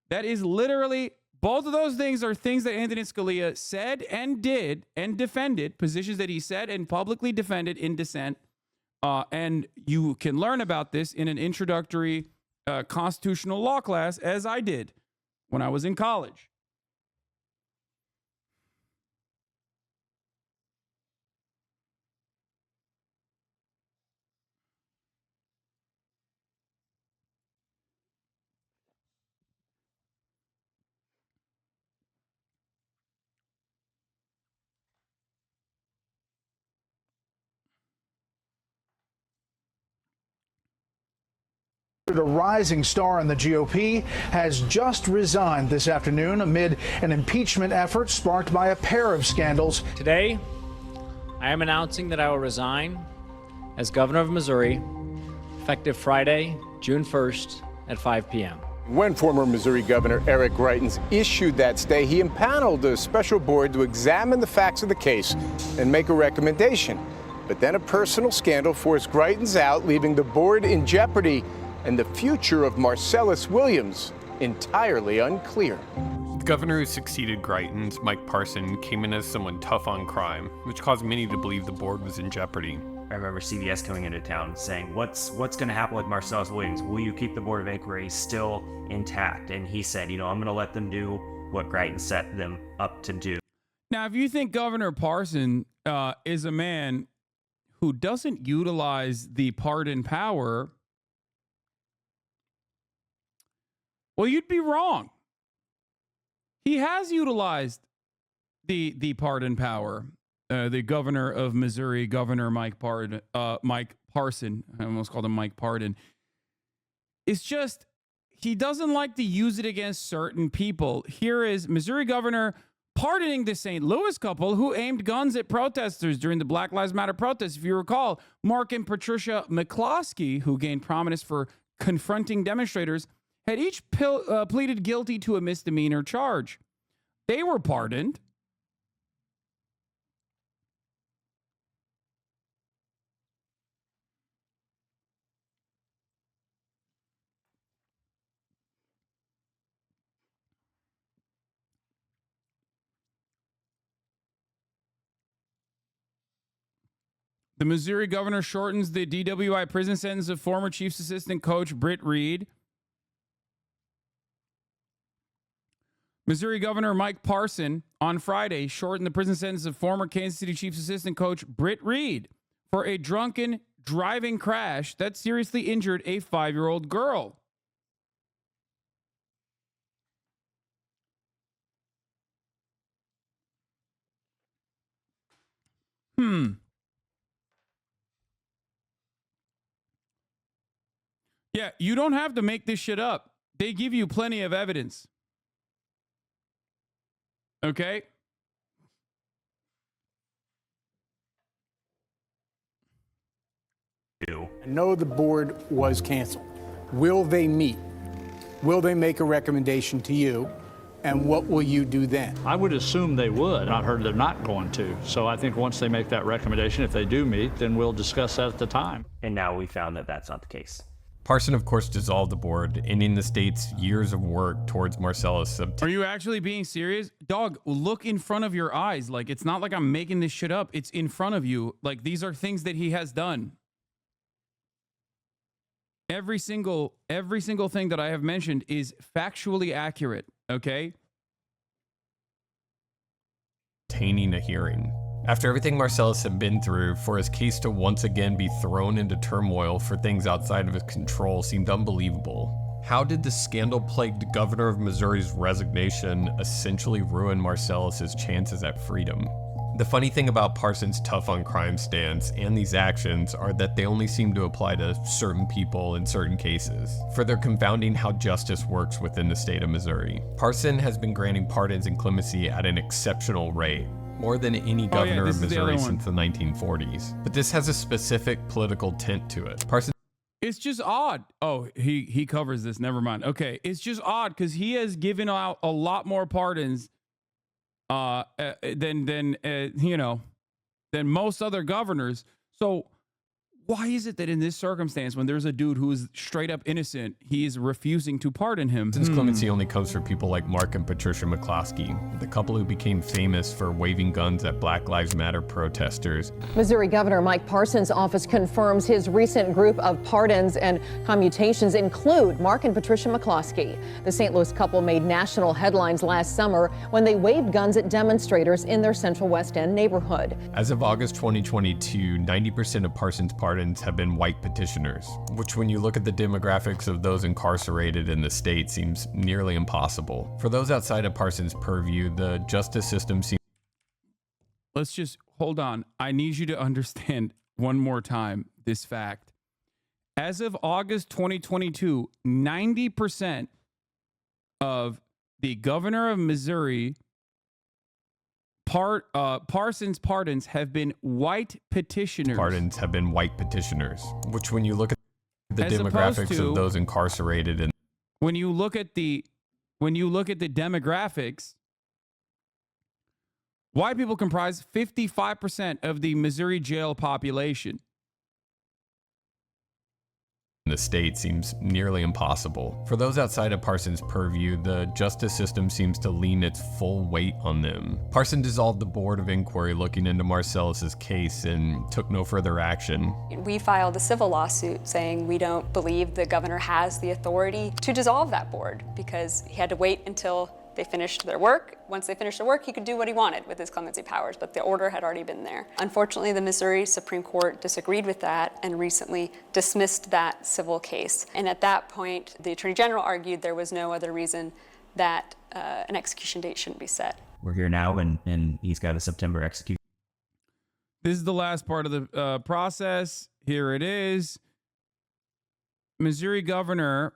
[SPEAKER 1] That is literally Both of those things are things that Anthony Scalia said and did and defended, positions that he said and publicly defended in dissent. And you can learn about this in an introductory constitutional law class, as I did when I was in college.
[SPEAKER 17] A rising star in the GOP has just resigned this afternoon amid an impeachment effort sparked by a pair of scandals.
[SPEAKER 18] Today, I am announcing that I will resign as governor of Missouri, effective Friday, June 1st at 5 p.m.
[SPEAKER 19] When former Missouri Governor Eric Greitens issued that stay, he impaneled a special board to examine the facts of the case and make a recommendation. But then a personal scandal forced Greitens out, leaving the board in jeopardy and the future of Marcellus Williams entirely unclear.
[SPEAKER 2] The governor who succeeded Greitens, Mike Parson, came in as someone tough on crime, which caused many to believe the board was in jeopardy.
[SPEAKER 9] I remember CBS coming into town saying, what's going to happen with Marcellus Williams? Will you keep the Board of Inquiry still intact? And he said, I'm going to let them do what Greitens set them up to do.
[SPEAKER 1] Now, if you think Governor Parson is a man who doesn't utilize the pardon power, well, you'd be wrong. He has utilized the pardon power. The governor of Missouri, Governor Mike Parson, I almost called him Mike Pardon. It's just he doesn't like to use it against certain people. Here is Missouri governor pardoning the St. Louis couple who aimed guns at protesters during the Black Lives Matter protests. If you recall, Mark and Patricia McCloskey, who gained prominence for confronting demonstrators, had each pleaded guilty to a misdemeanor charge. They were pardoned. The Missouri governor shortens the DWI prison sentence of former Chiefs assistant coach Britt Reed. Missouri Governor Mike Parson on Friday shortened the prison sentence of former Kansas City Chiefs assistant coach Britt Reed for a drunken driving crash that seriously injured a 5-year-old girl. Yeah, you don't have to make this shit up. They give you plenty of evidence. Okay?
[SPEAKER 19] I know the board was canceled. Will they meet? Will they make a recommendation to you? And what will you do then?
[SPEAKER 16] I would assume they would. I heard they're not going to. So I think once they make that recommendation, if they do meet, then we'll discuss that at the time.
[SPEAKER 9] And now we found that that's not the case.
[SPEAKER 2] Parson, of course, dissolved the board, ending the state's years of work towards Marcellus.
[SPEAKER 1] Are you actually being serious? Dog, look in front of your eyes. Like, it's not like I'm making this shit up. It's in front of you. Like, these are things that he has done. Every single thing that I have mentioned is factually accurate, okay?
[SPEAKER 2] Obtaining a hearing. After everything Marcellus had been through, for his case to once again be thrown into turmoil for things outside of his control seemed unbelievable. How did the scandal-plagued governor of Missouri's resignation essentially ruin Marcellus's chances at freedom? The funny thing about Parson's tough on crime stance and these actions are that they only seem to apply to certain people in certain cases, further confounding how justice works within the state of Missouri. Parson has been granting pardons and clemency at an exceptional rate, more than any governor of Missouri since the 1940s. But this has a specific political tint to it. Parson.
[SPEAKER 1] It's just odd. Oh, he covers this. Never mind. Okay, it's just odd because he has given out a lot more pardons than most other governors. So Why is it that in this circumstance, when there's a dude who is straight up innocent, he's refusing to pardon him?
[SPEAKER 2] Since clemency only comes for people like Mark and Patricia McCloskey, the couple who became famous for waving guns at Black Lives Matter protesters.
[SPEAKER 20] Missouri Governor Mike Parson's office confirms his recent group of pardons and commutations include Mark and Patricia McCloskey. The St. Louis couple made national headlines last summer when they waved guns at demonstrators in their Central West End neighborhood.
[SPEAKER 2] As of August 2022, 90% of Parson's pardons have been white petitioners, which when you look at the demographics of those incarcerated in the state seems nearly impossible. For those outside of Parson's purview, the justice system seems...
[SPEAKER 1] Let's just hold on. I need you to understand one more time this fact. As of August 2022, 90% of the governor of Missouri Parson's pardons have been white petitioners.
[SPEAKER 2] Pardons have been white petitioners, which when you look at the demographics of those incarcerated in...
[SPEAKER 1] When you look at the demographics, white people comprise 55% of the Missouri jail population.
[SPEAKER 2] The state seems nearly impossible. For those outside of Parson's purview, the justice system seems to lean its full weight on them. Parson dissolved the board of inquiry looking into Marcellus's case and took no further action.
[SPEAKER 12] We filed a civil lawsuit saying we don't believe the governor has the authority to dissolve that board because he had to wait until they finished their work. Once they finished their work, he could do what he wanted with his clemency powers, but the order had already been there. Unfortunately, the Missouri Supreme Court disagreed with that and recently dismissed that civil case. And at that point, the Attorney General argued there was no other reason that an execution date shouldn't be set.
[SPEAKER 9] We're here now, and he's got a September execution.
[SPEAKER 1] This is the last part of the process. Here it is. Missouri Governor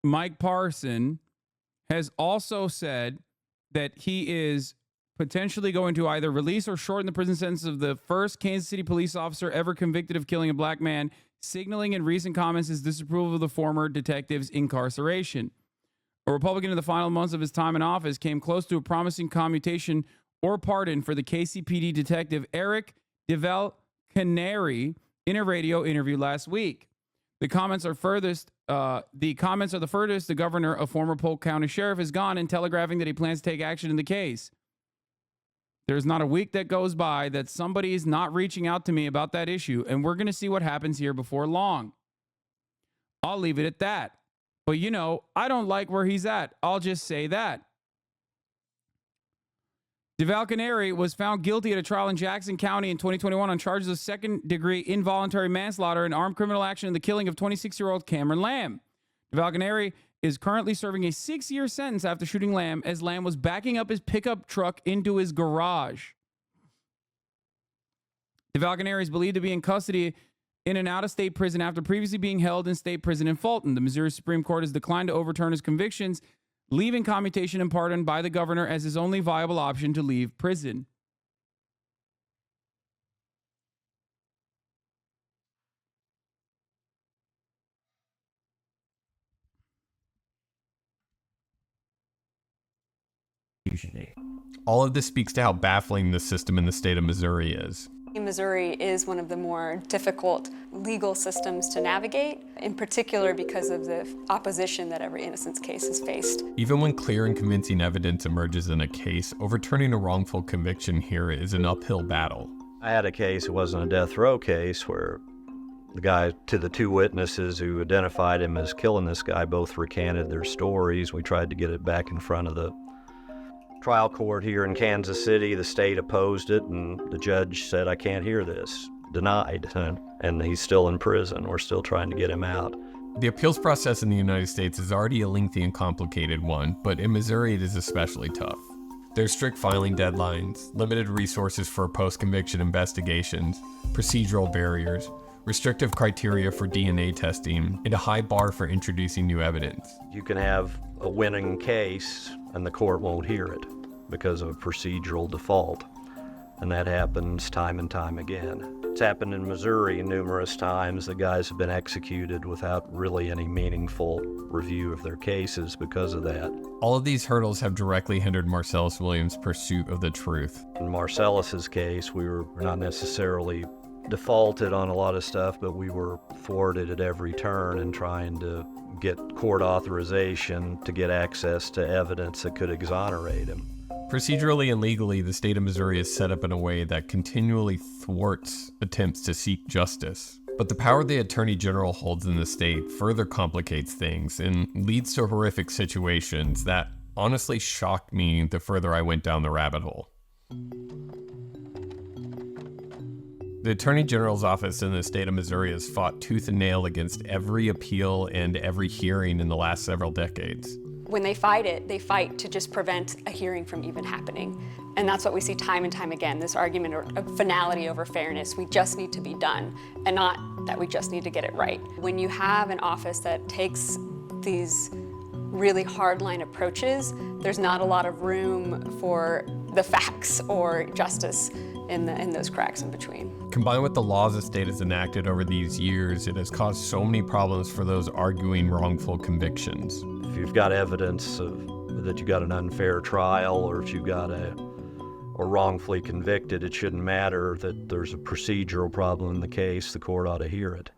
[SPEAKER 1] Mike Parson has also said that he is potentially going to either release or shorten the prison sentence of the first Kansas City police officer ever convicted of killing a black man, signaling in recent comments his disapproval of the former detective's incarceration. A Republican in the final months of his time in office came close to a promising commutation or pardon for the KCPD detective Eric DeVal-Canary in a radio interview last week. The comments are the furthest the governor, a former Polk County sheriff, has gone in telegraphing that he plans to take action in the case. There's not a week that goes by that somebody is not reaching out to me about that issue, and we're going to see what happens here before long. I'll leave it at that. But, you know, I don't like where he's at. I'll just say that. DeVal-Canary was found guilty at a trial in Jackson County in 2021 on charges of second-degree involuntary manslaughter and armed criminal action in the killing of 26-year-old Cameron Lamb. DeVal-Canary is currently serving a 6-year sentence after shooting Lamb as Lamb was backing up his pickup truck into his garage. DeVal-Canary is believed to be in custody in an out-of-state prison after previously being held in state prison in Fulton. The Missouri Supreme Court has declined to overturn his convictions, leaving commutation and pardon by the governor as his only viable option to leave prison.
[SPEAKER 2] All of this speaks to how baffling the system in the state of Missouri is.
[SPEAKER 12] Missouri is one of the more difficult legal systems to navigate, in particular because of the opposition that every innocence case has faced.
[SPEAKER 2] Even when clear and convincing evidence emerges in a case, overturning a wrongful conviction here is an uphill battle.
[SPEAKER 5] I had a case, it wasn't a death row case, where the two witnesses who identified him as killing this guy both recanted their stories. We tried to get it back in front of the trial court here in Kansas City. The state opposed it, and the judge said, I can't hear this. Denied. And he's still in prison. We're still trying to get him out.
[SPEAKER 2] The appeals process in the United States is already a lengthy and complicated one, but in Missouri it is especially tough. There's strict filing deadlines, limited resources for post-conviction investigations, procedural barriers, restrictive criteria for DNA testing, and a high bar for introducing new evidence.
[SPEAKER 5] You can have a winning case and the court won't hear it because of a procedural default. And that happens time and time again. It's happened in Missouri numerous times. The guys have been executed without really any meaningful review of their cases because of that.
[SPEAKER 2] All of these hurdles have directly hindered Marcellus Williams' pursuit of the truth.
[SPEAKER 5] In Marcellus's case, we were not necessarily defaulted on a lot of stuff, but we were thwarted at every turn in trying to get court authorization to get access to evidence that could exonerate him.
[SPEAKER 2] Procedurally and legally, the state of Missouri is set up in a way that continually thwarts attempts to seek justice. But the power the Attorney General holds in the state further complicates things and leads to horrific situations that honestly shocked me the further I went down the rabbit hole. The Attorney General's office in the state of Missouri has fought tooth and nail against every appeal and every hearing in the last several decades.
[SPEAKER 12] When they fight it, they fight to just prevent a hearing from even happening. And that's what we see time and time again, this argument of finality over fairness. We just need to be done, and not that we just need to get it right. When you have an office that takes these really hardline approaches, there's not a lot of room for the facts or justice in those cracks in between.
[SPEAKER 2] Combined with the laws the state has enacted over these years, it has caused so many problems for those arguing wrongful convictions.
[SPEAKER 5] If you've got evidence that you got an unfair trial, or if you got or wrongfully convicted, it shouldn't matter that there's a procedural problem in the case. The court ought to hear it.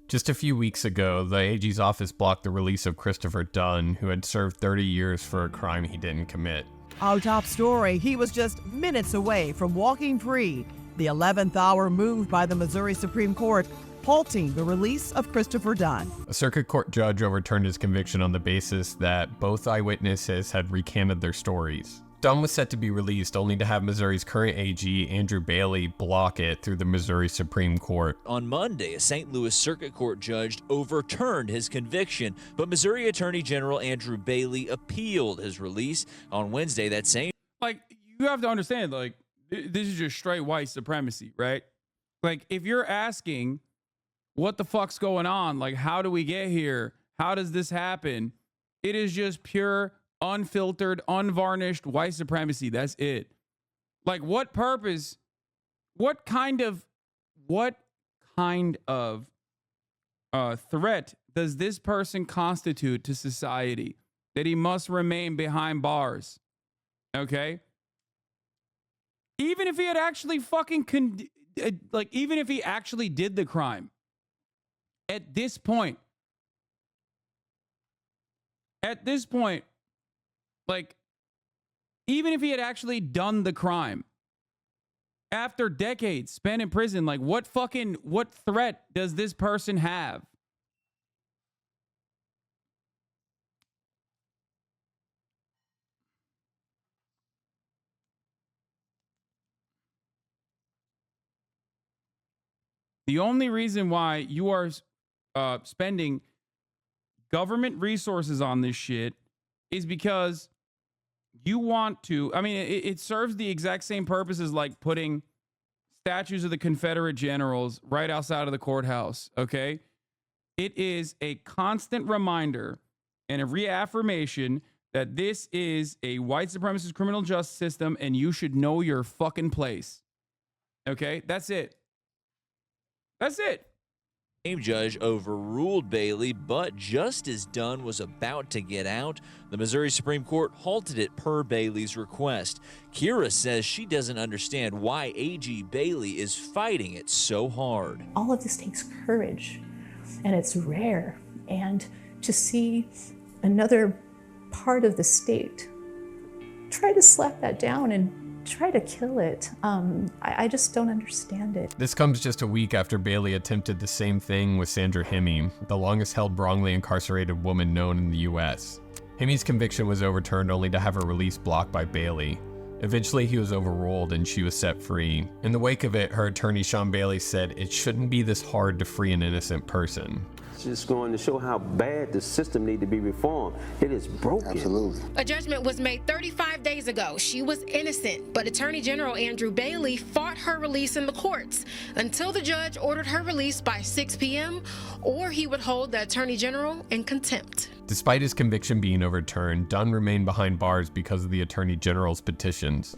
[SPEAKER 2] Just a few weeks ago, the AG's office blocked the release of Christopher Dunn, who had served 30 years for a crime he didn't commit.
[SPEAKER 21] Our top story, he was just minutes away from walking free. The 11th hour move by the Missouri Supreme Court, halting the release of Christopher Dunn.
[SPEAKER 2] A circuit court judge overturned his conviction on the basis that both eyewitnesses had recanted their stories. Dunn was set to be released, only to have Missouri's current AG, Andrew Bailey, block it through the Missouri Supreme Court.
[SPEAKER 22] On Monday, a St. Louis Circuit Court judge overturned his conviction, but Missouri Attorney General Andrew Bailey appealed his release. On Wednesday, that same...
[SPEAKER 1] Like, you have to understand, like, this is just straight white supremacy, right? Like, if you're asking, what the fuck's going on? Like, how do we get here? How does this happen? It is just pure, unfiltered, unvarnished white supremacy. That's it. Like, what purpose, what kind of threat does this person constitute to society that he must remain behind bars? Okay? Even if he had actually even if he actually did the crime, at this point, like, even if he had actually done the crime, after decades spent in prison, like, what threat does this person have? The only reason why you are spending government resources on this shit is because you want to. I mean, it serves the exact same purpose as like putting statues of the Confederate generals right outside of the courthouse. Okay, it is a constant reminder and a reaffirmation that this is a white supremacist criminal justice system, and you should know your fucking place. Okay, that's it. That's it.
[SPEAKER 22] Same judge overruled Bailey, but just as Dunn was about to get out, the Missouri Supreme Court halted it per Bailey's request. Kira says she doesn't understand why AG Bailey is fighting it so hard.
[SPEAKER 23] All of this takes courage, and it's rare. And to see another part of the state try to slap that down and try to kill it, I just don't understand it.
[SPEAKER 2] This comes just a week after Bailey attempted the same thing with Sandra Hemme, the longest held wrongly incarcerated woman known in the U.S. Hemme's conviction was overturned only to have her release blocked by Bailey. Eventually he was overruled and she was set free. In the wake of it, her attorney Sean Bailey said it shouldn't be this hard to free an innocent person.
[SPEAKER 24] It's just going to show how bad the system needs to be reformed. It is broken.
[SPEAKER 25] Absolutely. A judgment was made 35 days ago. She was innocent, but Attorney General Andrew Bailey fought her release in the courts until the judge ordered her release by 6 p.m. or he would hold the Attorney General in contempt.
[SPEAKER 2] Despite his conviction being overturned, Dunn remained behind bars because of the Attorney General's petitions.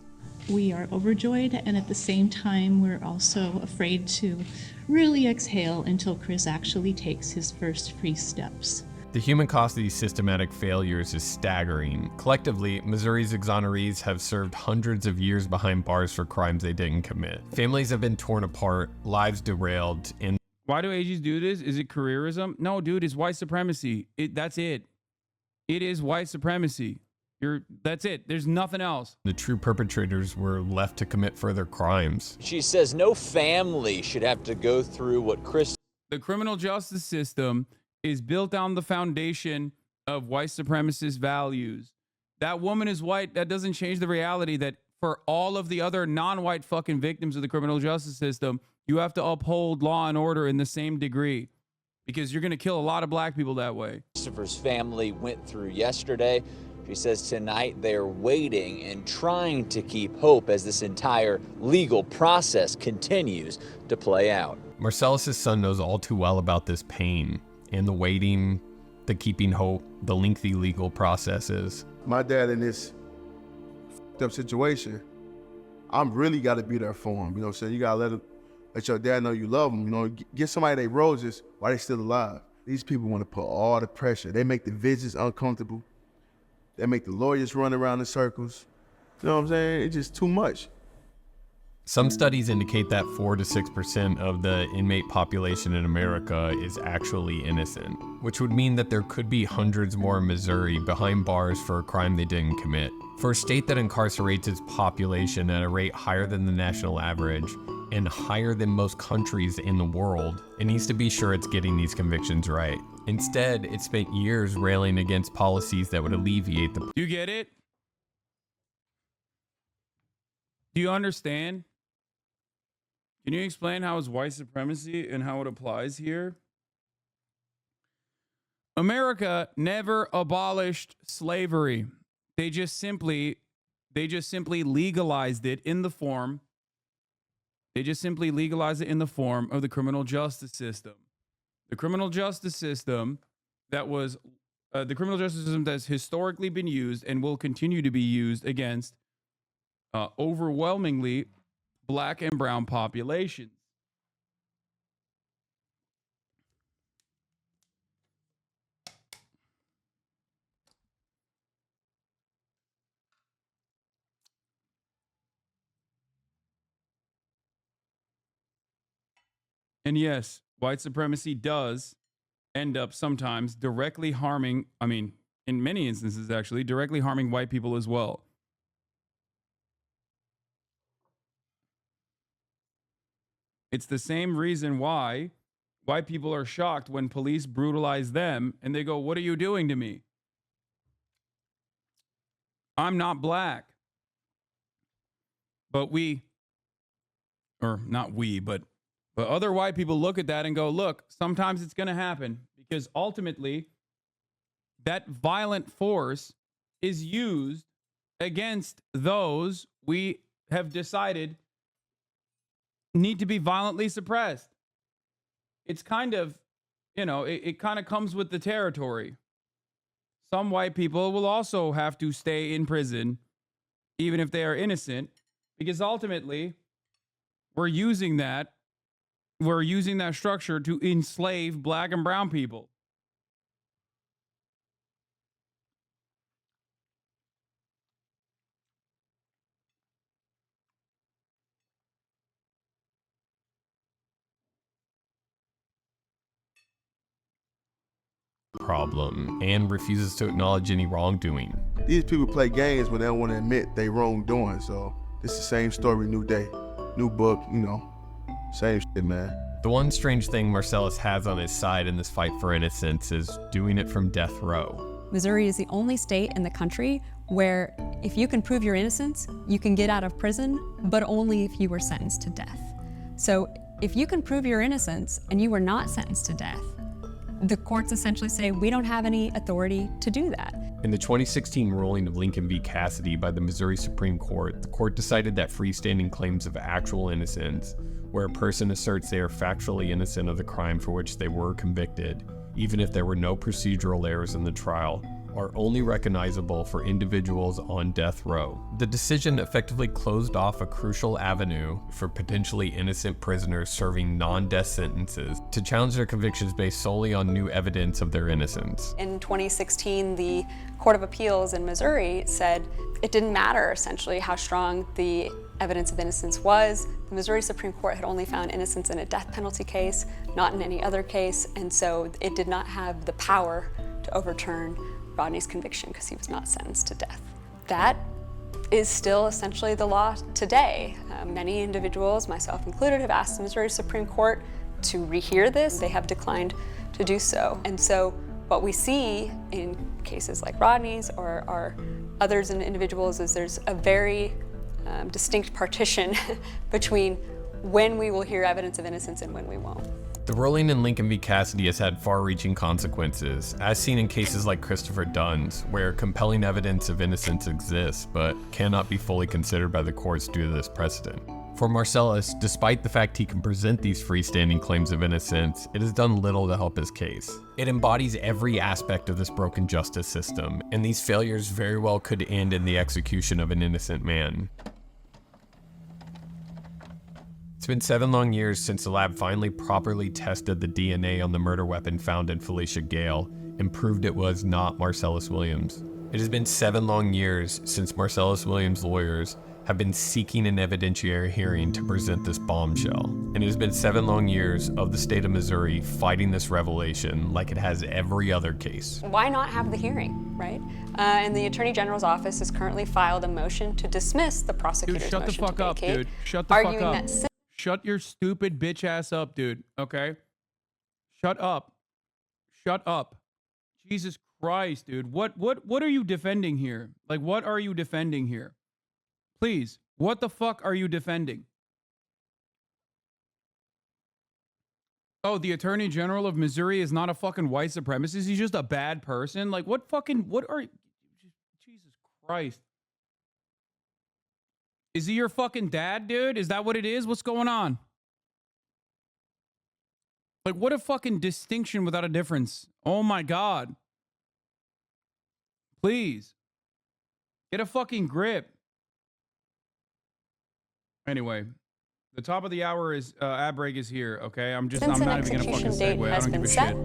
[SPEAKER 26] We are overjoyed, and at the same time, we're also afraid to really exhale until Chris actually takes his first free steps.
[SPEAKER 2] The human cost of these systematic failures is staggering. Collectively, Missouri's exonerees have served hundreds of years behind bars for crimes they didn't commit. Families have been torn apart, lives derailed, and
[SPEAKER 1] why do AGs do this? Is it careerism? No, dude, it's white supremacy. That's it. It is white supremacy. That's it. There's nothing else.
[SPEAKER 2] the true perpetrators were left to commit further crimes.
[SPEAKER 22] She says no family should have to go through what Chris.
[SPEAKER 1] The criminal justice system is built on the foundation of white supremacist values. That woman is white. That doesn't change the reality that for all of the other non-white fucking victims of the criminal justice system, you have to uphold law and order in the same degree because you're going to kill a lot of black people that way.
[SPEAKER 22] Christopher's family went through yesterday. She says tonight they're waiting and trying to keep hope as this entire legal process continues to play out.
[SPEAKER 2] Marcellus' son knows all too well about this pain and the waiting, the keeping hope, the lengthy legal processes.
[SPEAKER 6] My dad in this up situation, I'm really got to be there for him. You know what I'm saying? You got to let your dad know you love him. You know, get somebody their roses while they still alive. These people want to put all the pressure. They make the visits uncomfortable. They make the lawyers run around in circles. You know what I'm saying? It's just too much.
[SPEAKER 2] Some studies indicate that 4 to 6% of the inmate population in America is actually innocent, which would mean that there could be hundreds more in Missouri behind bars for a crime they didn't commit. For a state that incarcerates its population at a rate higher than the national average and higher than most countries in the world, it needs to be sure it's getting these convictions right. Instead, it spent years railing against policies that would alleviate the...
[SPEAKER 1] Do you get it? Do you understand? Can you explain how it's white supremacy and how it applies here? America never abolished slavery. They just simply legalized it in the form. They just simply legalized it in the form of the criminal justice system. The criminal justice system that's historically been used and will continue to be used against overwhelmingly black and brown populations. And yes, white supremacy does end up sometimes directly harming, in many instances actually, directly harming white people as well. It's the same reason why white people are shocked when police brutalize them and they go, "What are you doing to me? I'm not black." But other white people look at that and go, "Look, sometimes it's going to happen because ultimately that violent force is used against those we have decided need to be violently suppressed." It's kind of, it kind of comes with the territory. Some white people will also have to stay in prison, even if they are innocent, because ultimately we're using that structure to enslave black and brown people.
[SPEAKER 2] Problem and refuses to acknowledge any wrongdoing.
[SPEAKER 6] These people play games when they don't want to admit they wrongdoing. So it's the same story, new day, new book, same shit, man.
[SPEAKER 2] The one strange thing Marcellus has on his side in this fight for innocence is doing it from death row.
[SPEAKER 12] Missouri is the only state in the country where if you can prove your innocence, you can get out of prison, but only if you were sentenced to death. So if you can prove your innocence and you were not sentenced to death, the courts essentially say we don't have any authority to do that.
[SPEAKER 2] In the 2016 ruling of Lincoln v. Cassidy by the Missouri Supreme Court, the court decided that freestanding claims of actual innocence, where a person asserts they are factually innocent of the crime for which they were convicted, even if there were no procedural errors in the trial, are only recognizable for individuals on death row. The decision effectively closed off a crucial avenue for potentially innocent prisoners serving non-death sentences to challenge their convictions based solely on new evidence of their innocence.
[SPEAKER 12] In 2016, the Court of Appeals in Missouri said it didn't matter, essentially, how strong the evidence of innocence was. The Missouri Supreme Court had only found innocence in a death penalty case, not in any other case, and so it did not have the power to overturn Rodney's conviction because he was not sentenced to death. That is still essentially the law today. Many individuals, myself included, have asked the Missouri Supreme Court to rehear this. They have declined to do so. And so what we see in cases like Rodney's or others and individuals is there's a very distinct partition between when we will hear evidence of innocence and when we won't.
[SPEAKER 2] The ruling in Lincoln v. Cassidy has had far-reaching consequences, as seen in cases like Christopher Dunn's, where compelling evidence of innocence exists but cannot be fully considered by the courts due to this precedent. For Marcellus, despite the fact he can present these freestanding claims of innocence, it has done little to help his case. It embodies every aspect of this broken justice system, and these failures very well could end in the execution of an innocent man. It's been 7 long years since the lab finally properly tested the DNA on the murder weapon found in Felicia Gayle and proved it was not Marcellus Williams. It has been 7 long years since Marcellus Williams' lawyers have been seeking an evidentiary hearing to present this bombshell. And it has been 7 long years of the state of Missouri fighting this revelation like it has every other case.
[SPEAKER 12] Why not have the hearing, right? And the Attorney General's office has currently filed a motion to dismiss the prosecutor's
[SPEAKER 1] Dude, shut the
[SPEAKER 12] motion
[SPEAKER 1] fuck
[SPEAKER 12] to
[SPEAKER 1] up,
[SPEAKER 12] vacate,
[SPEAKER 1] dude. Shut the fuck
[SPEAKER 12] arguing
[SPEAKER 1] up.
[SPEAKER 12] that
[SPEAKER 1] Shut your stupid bitch ass up, dude. Okay? Shut up. Shut up. Jesus Christ, dude. What are you defending here? Like, what are you defending here? Please, what the fuck are you defending? Oh, the Attorney General of Missouri is not a fucking white supremacist. He's just a bad person. Like, what are you? Jesus Christ. Is he your fucking dad, dude? Is that what it is? What's going on? Like, what a fucking distinction without a difference. Oh my God. Please. Get a fucking grip. Anyway, the top of the hour is, ad break is here, okay? I'm not even gonna fucking segue. I don't give a shit.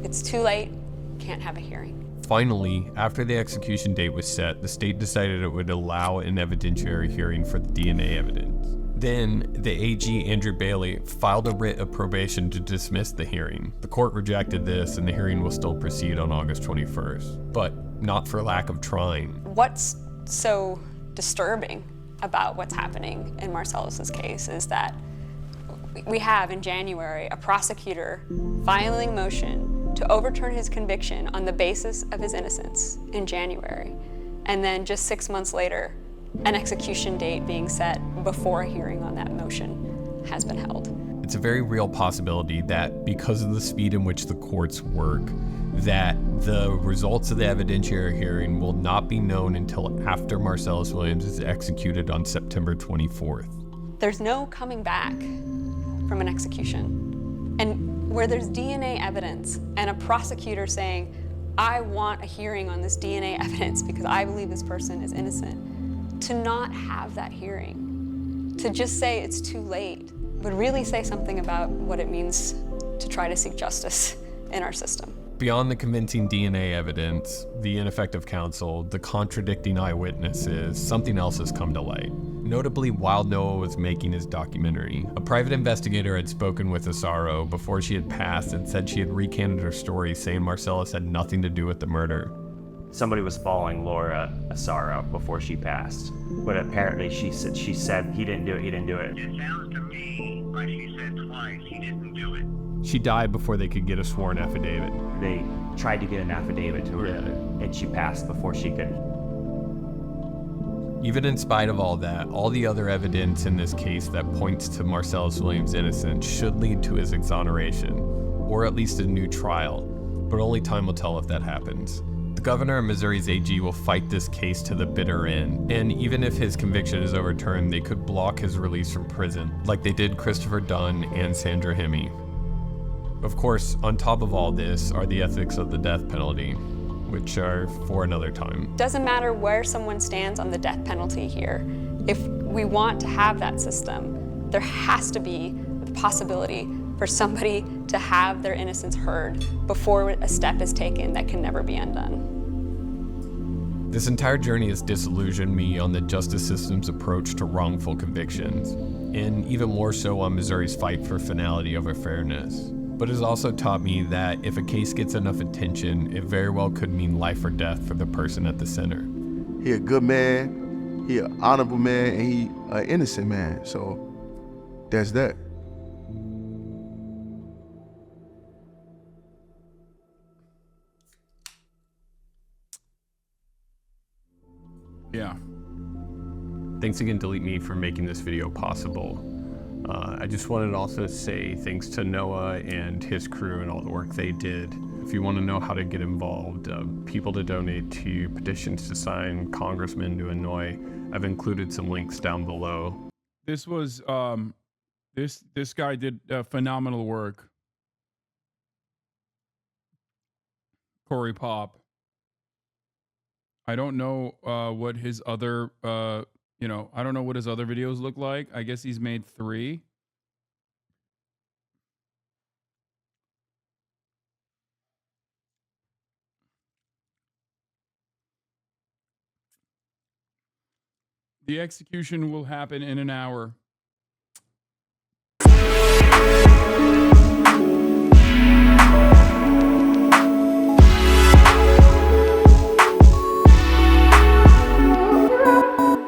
[SPEAKER 12] It's too late. Can't have a hearing.
[SPEAKER 2] Finally, after the execution date was set, the state decided it would allow an evidentiary hearing for the DNA evidence. Then, the AG, Andrew Bailey, filed a writ of probation to dismiss the hearing. The court rejected this, and the hearing will still proceed on August 21st, but not for lack of trying.
[SPEAKER 12] What's so disturbing about what's happening in Marcellus's case is that we have in January a prosecutor filing a motion to overturn his conviction on the basis of his innocence in January, and then just 6 months later, an execution date being set before a hearing on that motion has been held.
[SPEAKER 2] It's a very real possibility that because of the speed in which the courts work, that the results of the evidentiary hearing will not be known until after Marcellus Williams is executed on September 24th.
[SPEAKER 12] There's no coming back from an execution. And where there's DNA evidence and a prosecutor saying, I want a hearing on this DNA evidence because I believe this person is innocent, to not have that hearing, to just say it's too late, would really say something about what it means to try to seek justice in our system.
[SPEAKER 2] Beyond the convincing DNA evidence, the ineffective counsel, the contradicting eyewitnesses, something else has come to light. Notably, while Noah was making his documentary, a private investigator had spoken with Asaro before she had passed and said she had recanted her story, saying Marcellus had nothing to do with the murder.
[SPEAKER 9] Somebody was following Laura Asaro before she passed, but apparently she said he didn't do it.
[SPEAKER 3] It sounds to me like she said twice he didn't do it.
[SPEAKER 2] She died before they could get a sworn affidavit.
[SPEAKER 9] They tried to get an affidavit to her, and she passed before she could.
[SPEAKER 2] Even in spite of all that, all the other evidence in this case that points to Marcellus Williams' innocence should lead to his exoneration, or at least a new trial, but only time will tell if that happens. The governor of Missouri's AG will fight this case to the bitter end, and even if his conviction is overturned, they could block his release from prison, like they did Christopher Dunn and Sandra Hemme. Of course, on top of all this are the ethics of the death penalty. which are for another time.
[SPEAKER 12] Doesn't matter where someone stands on the death penalty here. If we want to have that system, there has to be the possibility for somebody to have their innocence heard before a step is taken that can never be undone.
[SPEAKER 2] This entire journey has disillusioned me on the justice system's approach to wrongful convictions, and even more so on Missouri's fight for finality over fairness. But it has also taught me that if a case gets enough attention, it very well could mean life or death for the person at the center.
[SPEAKER 6] He a good man, he an honorable man, and he an innocent man. So that's that.
[SPEAKER 1] Yeah.
[SPEAKER 2] Thanks again, Delete Me, for making this video possible. I just wanted to also say thanks to Noah and his crew and all the work they did. If you want to know how to get involved, people to donate to, petitions to sign, congressmen to annoy, I've included some links down below.
[SPEAKER 1] This was this guy did phenomenal work. Corey Pop. I don't know what his other I don't know what his other videos look like. I guess he's made 3. The execution will happen in an hour.